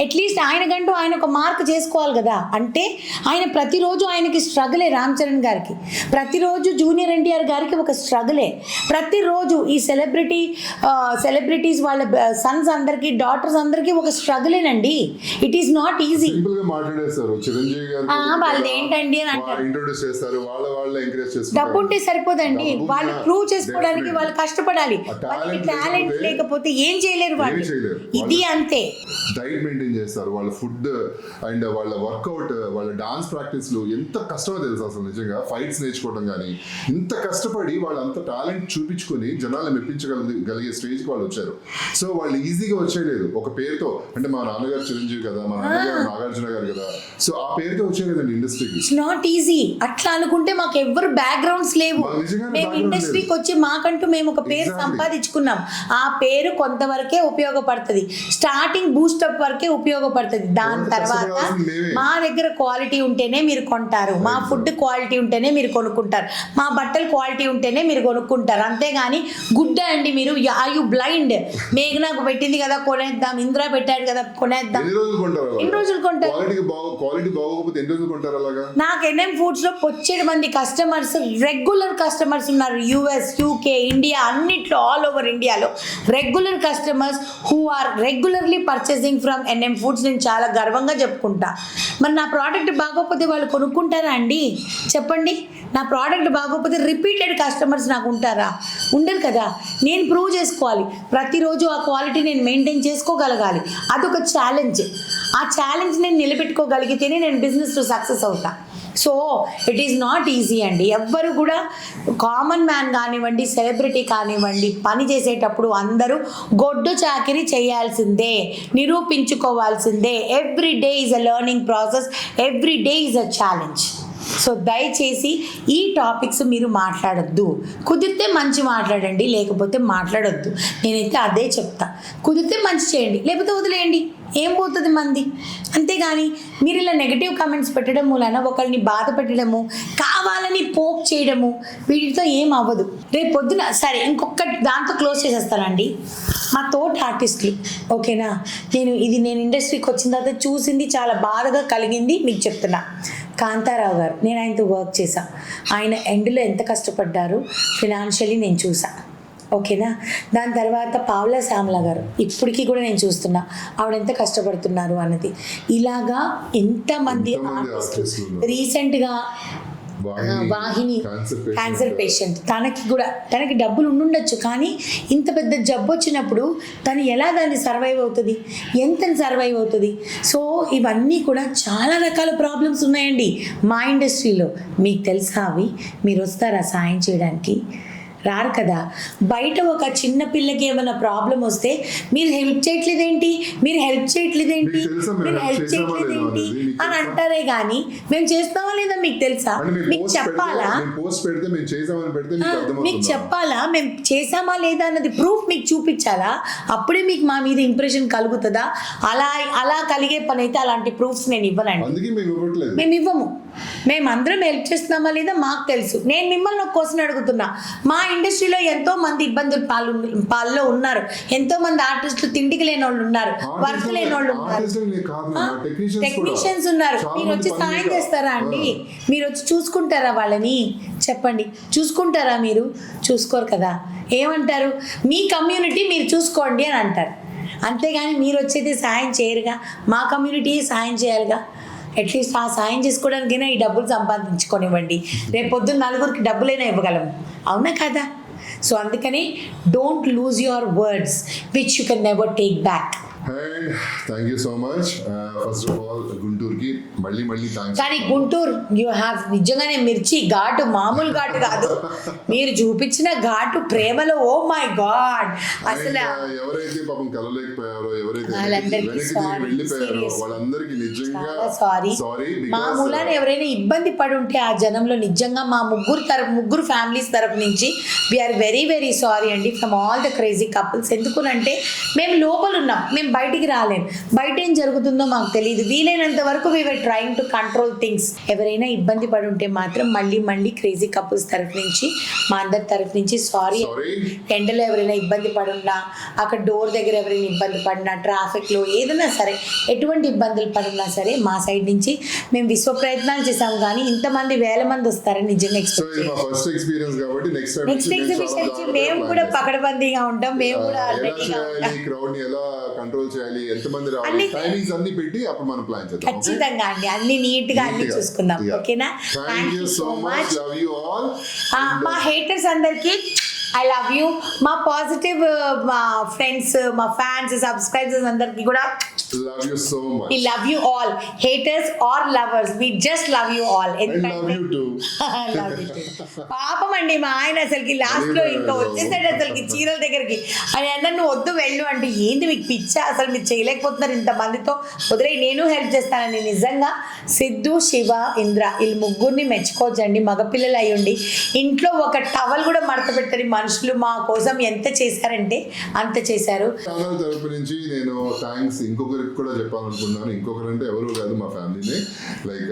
అట్లీస్ట్ ఆయనకంటూ ఆయన ఒక మార్క్ చేసుకోవాలి కదా. అంటే ఆయన ప్రతిరోజు ఆయనకి స్ట్రగులే. రామ్ చరణ్ గారికి ప్రతిరోజు, జూనియర్ ఎన్టీఆర్ గారికి ఒక స్ట్రగులే ప్రతిరోజు. ఈ సెలబ్రిటీస్ వాళ్ళ సన్స్ అందరికి, డాటర్స్ అందరికి ఒక స్ట్రగులేనండి. It is not easy. మాట్లాడేస్తారు చిరంజీవి గారు వాళ్ళది ఏంటండి అని అంటారు, ఇంట్రొడ్యూస్ చేస్తారు, వాళ్ళ ఎంకరేజ్ చేసుకుంటారు. డబ్బు ఉంటే సరిపోదండి, డబ్బు వాళ్ళు ఉన్న- ప్రూవ్ చేసుకోవడానికి definitely. వాళ్ళు కష్టపడాలి. ఆ talent వాళ్ళకి టాలెంట్ లేకపోతే లేకపోతే ఏం చేయలేరు వాళ్ళు. చేయలేరు. ఇది అంతే. డైట్ మెయింటైన్ చేస్తారు, వాళ్ళ ఫుడ్ అండ్ వాళ్ళ వర్కౌట్, వాళ్ళ డాన్స్ ప్రాక్టీస్లు ఎంత కష్టమో తెలుసు అసలు. నిజంగా ఫైట్స్ నేర్చుకోవడం కానీ ఇంత కష్టపడి వాళ్ళు అంత టాలెంట్ చూపించుకొని జనాలను మెప్పించగలిగే స్టేజ్కి వాళ్ళు వచ్చారు. సో వాళ్ళు ఈజీగా వచ్చేయలేదు ఒక పేరుతో. అంటే మా నాన్నగారు చిరంజీవి కదా, మా నాన్నగారు నాగార్జున గారు కదా, సో ఆ పేరుతో వచ్చేయలేదండి ఇండస్ట్రీకి. It's not easy. అట్లా అనుకుంటే మాకు ఎవ్వరు బ్యాక్గ్రౌండ్స్ లేవు. మాకు నిజంగానే మేము background ఇండస్ట్రీకి వచ్చి మాకంటూ మేము ఒక పేరు Exactly. సంపాదించుకున్నాం. ఆ పేరు కొంతవరకే ఉపయోగపడుతుంది, స్టార్టింగ్ బూస్టప్ వరకే ఉపయోగపడుతుంది. దాని కొంత తర్వాత కష్టపడాల్సింది మేమే. మా దగ్గర క్వాలిటీ ఉంటేనే మీరు కొంటారు, మా ఫుడ్ క్వాలిటీ ఉంటేనే మీరు కొనుక్కుంటారు, మా బట్టలు క్వాలిటీ ఉంటేనే మీరు కొనుక్కుంటారు. అంతేగాని గుడ్డ అండి మీరు, ఆర్ యు బ్లైండ్? మేఘనాకు పెట్టింది కదా కొనేద్దాం, ఇంద్రా పెట్టాడు కదా కొనేద్దాం. ఎన్ని రోజులు కొంటారు అలాగా? ఎన్ని రోజులు కొంటారు? క్వాలిటీ బాగోకపోతే ఎన్ని రోజులు కొంటారు అలాగా? నాకు ఎన్ఎం ఫుడ్స్ లో 7 మంది కస్టమర్స్, రెగ్యులర్ కస్టమర్స్ ఉన్నారు. యుఎస్, యూకే, ఇండియా అన్నిట్లో, ఆల్ ఓవర్ ఇండియాలో regular customers who are regularly purchasing from NM foods. నేను చాలా గర్వంగా చెప్పుకుంటా. మరి నా ప్రోడక్ట్ బాగోకపోతే వాళ్ళు కొనుక్కుంటారా అండి? చెప్పండి. నా ప్రోడక్ట్ బాగోకపోతే రిపీటెడ్ కస్టమర్స్ నాకు ఉంటారా? ఉండరు కదా. నేను ప్రూవ్ చేసుకోవాలి ప్రతిరోజు, ఆ క్వాలిటీ నేను మెయింటైన్ చేసుకోగలగాలి. అదొక ఛాలెంజ్. ఆ ఛాలెంజ్ నేను నిలబెట్టుకోగలిగితేనే నేను బిజినెస్లో సక్సెస్ అవుతా. So it is not easy అండి. ఎవ్వరు కూడా కామన్ మ్యాన్ కానివ్వండి, సెలబ్రిటీ కానివ్వండి, పని చేసేటప్పుడు అందరూ గొడ్డు చాకిరీ చేయాల్సిందే, నిరూపించుకోవాల్సిందే. Every day is a learning process, every day is a challenge. So దయచేసి ఈ టాపిక్స్ మీరు మాట్లాడొద్దు. కుదిరితే మంచి మాట్లాడండి, లేకపోతే మాట్లాడొద్దు. నేనైతే అదే చెప్తా. కుదిరితే మంచి చేయండి, లేకపోతే వదిలేయండి. ఏం పోతుంది మంది? అంతేగాని మీరు ఇలా నెగిటివ్ కామెంట్స్ పెట్టడం మూలన ఒకరిని బాధ పెట్టడము, కావాలని పోక్ చేయడము, వీటితో ఏం అవ్వదు. రేపు పొద్దున సరే ఇంకొక దాంతో క్లోజ్ చేసేస్తానండి. మా తోటి ఆర్టిస్టులు, ఓకేనా, నేను ఇండస్ట్రీకి వచ్చిన తర్వాత చూసింది, చాలా బాధగా కలిగింది మీకు చెప్తున్నా. కాంతారావు గారు, నేను ఆయనతో వర్క్ చేశా. ఆయన ఎండ్లో ఎంత కష్టపడ్డారు ఫినాన్షియలీ నేను చూసా, ఓకేనా. దాని తర్వాత పావులా శ్యామల గారు, ఇప్పటికీ కూడా నేను చూస్తున్నా ఆవిడ ఎంత కష్టపడుతున్నారు అన్నది. ఇలాగా ఎంతమంది ఆర్టిస్టులు. రీసెంట్గా వాహిని క్యాన్సర్ పేషెంట్, తనకి డబ్బులు ఉండుండొచ్చు, కానీ ఇంత పెద్ద జబ్బు వచ్చినప్పుడు తను ఎలా దాన్ని సర్వైవ్ అవుతుంది, ఎంత సర్వైవ్ అవుతుంది? సో ఇవన్నీ కూడా చాలా రకాల ప్రాబ్లమ్స్ ఉన్నాయండి మా ఇండస్ట్రీలో. మీకు తెలుసా అవి? మీరు వస్తారా సాయం చేయడానికి? రారు కదా. బయట ఒక చిన్న పిల్లకి ఏమైనా ప్రాబ్లం వస్తే మీరు హెల్ప్ చేయట్లేదేంటి, మీరు హెల్ప్ చేయట్లేదేంటి, మీరు హెల్ప్ చేయట్లేదేంటి అని అంటారే కానీ మేము చేస్తామా లేదా మీకు తెలుసా? మీకు చెప్పాలా? మీకు చెప్పాలా మేము చేసామా లేదా అన్నది ప్రూఫ్ మీకు చూపించాలా? అప్పుడే మీకు మా మీద ఇంప్రెషన్ కలుగుతుందా? అలా కలిగే పని అయితే అలాంటి ప్రూఫ్స్ నేను ఇవ్వనండి. మేము ఇవ్వము. మేమందరం హెల్ప్ చేస్తున్నామా లేదా మాకు తెలుసు. నేను మిమ్మల్ని ఒక క్వశ్చన్ అడుగుతున్నా. మా ఇండస్ట్రీలో ఎంతో మంది ఇబ్బందులు పాల్లో ఉన్నారు, ఎంతో మంది ఆర్టిస్టులు తిండికి లేని వాళ్ళు ఉన్నారు, వర్క్ లేని వాళ్ళు ఉన్నారు, టెక్నీషియన్స్ ఉన్నారు. మీరు వచ్చి సాయం చేస్తారా అండి? మీరు వచ్చి చూసుకుంటారా వాళ్ళని? చెప్పండి, చూసుకుంటారా? మీరు చూసుకోరు కదా. ఏమంటారు? మీ కమ్యూనిటీ మీరు చూసుకోండి అని అంటారు. అంతేగాని మీరు వచ్చేది సాయం చేయరుగా. మా కమ్యూనిటీ సాయం చేయాలిగా. అట్లీస్ట్ ఆ సాయం చేసుకోవడానికైనా ఈ డబ్బులు సంపాదించుకొనివ్వండి. రేపు పొద్దున్న నలుగురికి డబ్బులైనా ఇవ్వగలము, అవునా కదా? సో అందుకని don't lose your words which you can never take back. And thank you so much. First of all గుంటూరుకి మళ్ళీ థ్యాంక్స్. కానీ గుంటూరు యూ హ్యావ్ నిజంగానే మిర్చి ఘాటు మామూలు ఘాటు కాదు. మీరు చూపించిన ఘాటు ప్రేమలో, ఓ మై గాడ్. అసలు ఎవరైతే పాపం కలలేకపోయారో, ఎవరైతే వాళ్ళందరికీ వెళ్ళిపోయారో వాళ్ళందరికీ నిజంగా సారీ. మా మూలాన ఎవరైనా ఇబ్బంది పడి ఉంటే ఆ జనంలో నిజంగా మా ముగ్గురు ఫ్యామిలీస్ తరపు నుంచి వీఆర్ వెరీ వెరీ సారీ అండి, from all the crazy couples. ఎందుకునంటే మేము లోపల ఉన్నాం, మేము బయటికి రాలేం. బయట ఏం జరుగుతుందో మాకు తెలియదు. వీలైనంత వరకు we were trying to control things. ఎవరైనా ఇబ్బంది పడి ఉంటే మాత్రం మళ్ళీ క్రేజీ కపుల్స్ తరఫు నుంచి, మా అందరి తరఫు నుంచి సారీ. ఎండలో ఎవరైనా ఇబ్బంది పడున్నా, అక్కడ డోర్ దగ్గర ఎవరైనా ఇబ్బంది పడినా, ట్రాఫిక్లో ఏదైనా సరే ఎటువంటి ఇబ్బందులు పడినా సరే మా సైడ్ నుంచి మేము విశ్వ ప్రయత్నాలు చేసాం. కానీ ఇంతమంది వేల మంది వస్తారని నిజంగా నెక్స్ట్ ఎగ్జిబిషన్ మేము కూడా పకడ్బందీగా ఉంటాం. మేము కూడా రెడీగా ఉంటాం. రోజులు చేయాలి, ఎంతమంది రావాలి, అన్ని- టైమింగ్స్ అన్ని పెట్టి అప్పుడు మనం ప్లాన్ చేద్దాం. Okay? ఖచ్చితంగా అండి, అన్ని నీట్ గా అన్ని చూసుకుందాం. Yeah. ఓకేనా? Thank you so much. Love you all. మా హేటర్స్ అందరికి ఐ లవ్ యూ. మా పాజిటివ్ మా ఫ్రెండ్స్, మా ఫ్యాన్స్, సబ్స్క్రైబర్స్ అందరికి కూడా Love you so much. we love you all, haters or lovers, we just love you all. I love you too. Love you too. పాపం అండి మా ఆయన అసలుకి లాస్ట్ లో ఇంకా వచ్చేసాడు అసలుకి చీరల దగ్గరికి. ఆయన అన్న నువ్వు వద్దు వెళ్ళు అంటే, ఏంటి మీకు పిచ్చా, అసలు మీరు చేయలేకపోతున్నారు ఇంతమందితో, వదిలే నేను హెల్ప్ చేస్తానని. నిజంగా సిద్ధు, శివ, ఇంద్ర వీళ్ళు ముగ్గురిని మెచ్చుకోవచ్చండి. మగపిల్లలు అయ్యుండి ఇంట్లో ఒక టవల్ కూడా మడత పెట్టని మనుషులు మా కోసం ఎంత చేశారంటే అంత చేశారు. ఛానల్ తరపు నుంచి నేను థ్యాంక్స్ ఇంకొకరికి కూడా చెప్పాలనుకున్నాను. ఇంకొకరంటే ఎవరు కాదు, మా ఫ్యామిలీనే, like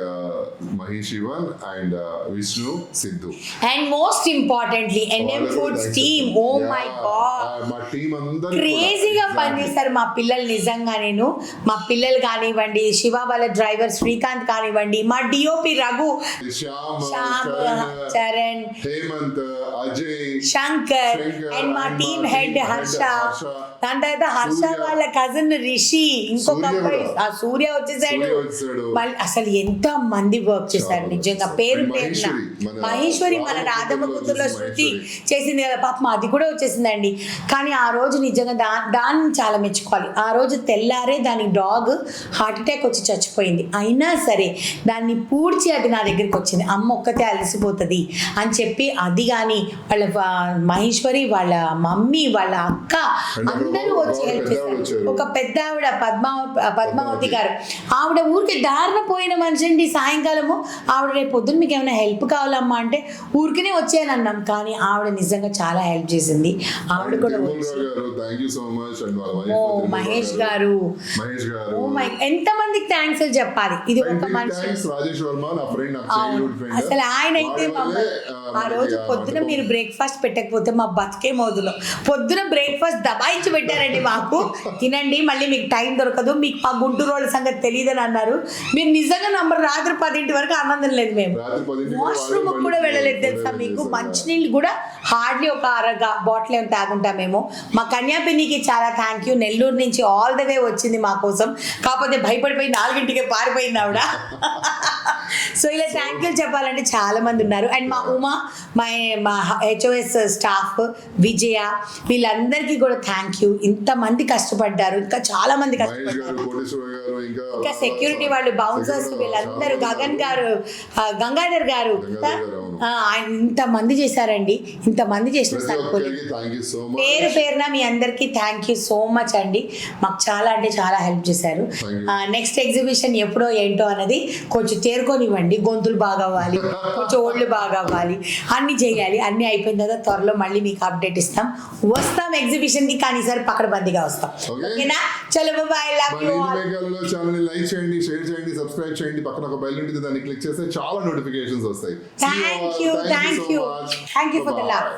Mahesh Ivan and Vishnu, Siddhu, and most importantly NM Foods team. Oh my God, మా టీం అందరూ క్రేజీగా పనిచేస్తారు మా పిల్లలు. నిజంగా నేను మా పిల్లలు కానివ్వండి, శివ వాళ్ళ డ్రైవర్ శ్రీకాంత్ కానివ్వండి, మా డిఓపి రఘు, శ్యామ్, చరణ్, హేమంత్, అజయ్, శంకర్ అండ్ మా టీమ్ హెడ్ హర్ష. దాని తర్వాత హర్ష వాళ్ళ కజిన్ రిషి, ఇంకొక అబ్బాయి సూర్య వచ్చేసాడు. వాళ్ళు అసలు ఎంత మంది వర్క్ చేశారు నిజంగా. పేరు పేరున మహేశ్వరి, మన రాధమ్మ కూతుర్లో శృతి చేసింది కదా పాపం, అది కూడా వచ్చేసిందండి. కానీ ఆ రోజు నిజంగా దాన్ని చాలా మెచ్చుకోవాలి. ఆ రోజు తెల్లారే దాని డాగ్ హార్ట్ అటాక్ వచ్చి చచ్చిపోయింది. అయినా సరే దాన్ని పూడ్చి అది నా దగ్గరికి వచ్చింది. అమ్మ ఒక్కతే అలసిపోతుంది అని చెప్పి, అది కానీ వాళ్ళ మహేశ్వరి, వాళ్ళ మమ్మీ, వాళ్ళ అక్క అందరూ వచ్చి హెల్ప్ చేశారు. ఒక పెద్ద ఆవిడ పద్మావతి గారు, ఆవిడ ఊరికి దారిన పోయిన మనిషి అండి. సాయంకాలము ఆవిడ రేపు పొద్దున్న మీకు ఏమైనా హెల్ప్ కావాలమ్మా అంటే ఊరికినే వచ్చాను అన్నాం. కానీ ఆవిడ నిజంగా చాలా హెల్ప్ చేసింది. ఆవిడ కూడా మహేష్ గారు, ఓ మై, ఎంతమందికి థ్యాంక్స్ చెప్పాలి. ఇది ఒక మనిషి. అసలు ఆయన అయితే ఆ రోజు పొద్దున మీరు బ్రేక్ఫాస్ట్ పెట్టకపోతే మా బతికే మోదులో పొద్దున బ్రేక్ఫాస్ట్ దబాయించి పెట్టారండి మాకు. తినండి, మళ్ళీ మీకు టైం దొరకదు, మీకు మా గుంటూరు వాళ్ళ సంగతి తెలియదని అన్నారు. మీరు నిజంగా నంబర్ రాత్రి 10 వరకు ఆనందం లేదు. మేము వాష్రూమ్ కూడా వెళ్ళలేదు తెలుసా మీకు. మంచినీళ్ళు కూడా హార్డ్లీ ఒక బాటిల్ ఏమి తాగుంటామేమో. మా కన్యాపిన్నికి చాలా థ్యాంక్ యూ. నెల్లూరు నుంచి ఆల్ ద వే వచ్చింది మా కోసం. కాకపోతే భయపడిపోయి 4 పారిపోయింది ఆవిడ. సో ఇలా థ్యాంక్ యూ చెప్పాలంటే చాలా మంది ఉన్నారు. అండ్ మా ఉమా, మా హెచ్ఓఎస్ స్టాఫ్, విజయ, వీళ్ళందరికీ కూడా థ్యాంక్ యూ. ఇంతమంది కష్టపడ్డారు, ఇంకా చాలా మంది కష్టపడ్డారు. ఇంకా సెక్యూరిటీ వాళ్ళు, బౌన్సర్స్, వీళ్ళందరూ, గగన్ గారు, గంగాధర్ గారు, ఆయన ఇంతమంది చేశారండి. ఇంతమంది చేసిన పేరు పేరున మీ అందరికీ థ్యాంక్ యూ సో మచ్ అండి. మాకు చాలా అంటే చాలా హెల్ప్ చేశారు. నెక్స్ట్ ఎగ్జిబిషన్ ఎప్పుడో ఏంటో అన్నది కొంచెం తేరుకొనివ్వండి. గొంతులు బాగా అవ్వాలి, కొంచెం ఓళ్ళు బాగా అవ్వాలి, అన్ని చేయాలి. అన్ని అయిపోయిన తర్వాత త్వరలో మళ్ళీ మీకు అప్డేట్ ఇస్తాం. వస్తాం ఎగ్జిబిషన్ కి, కానీ ఈసారి పకడ్బందీగా వస్తాం. ఓకేనా? చలో bye, love you all. Channel like చేయండి, షేర్ చేయండి, సబ్స్క్రైబ్ చేయండి. పక్కన ఒక బెల్ ఉంటుంది, దాన్ని క్లిక్ చేస్తే చాలా నోటిఫికేషన్స్ వస్తాయి. Thank you for the love.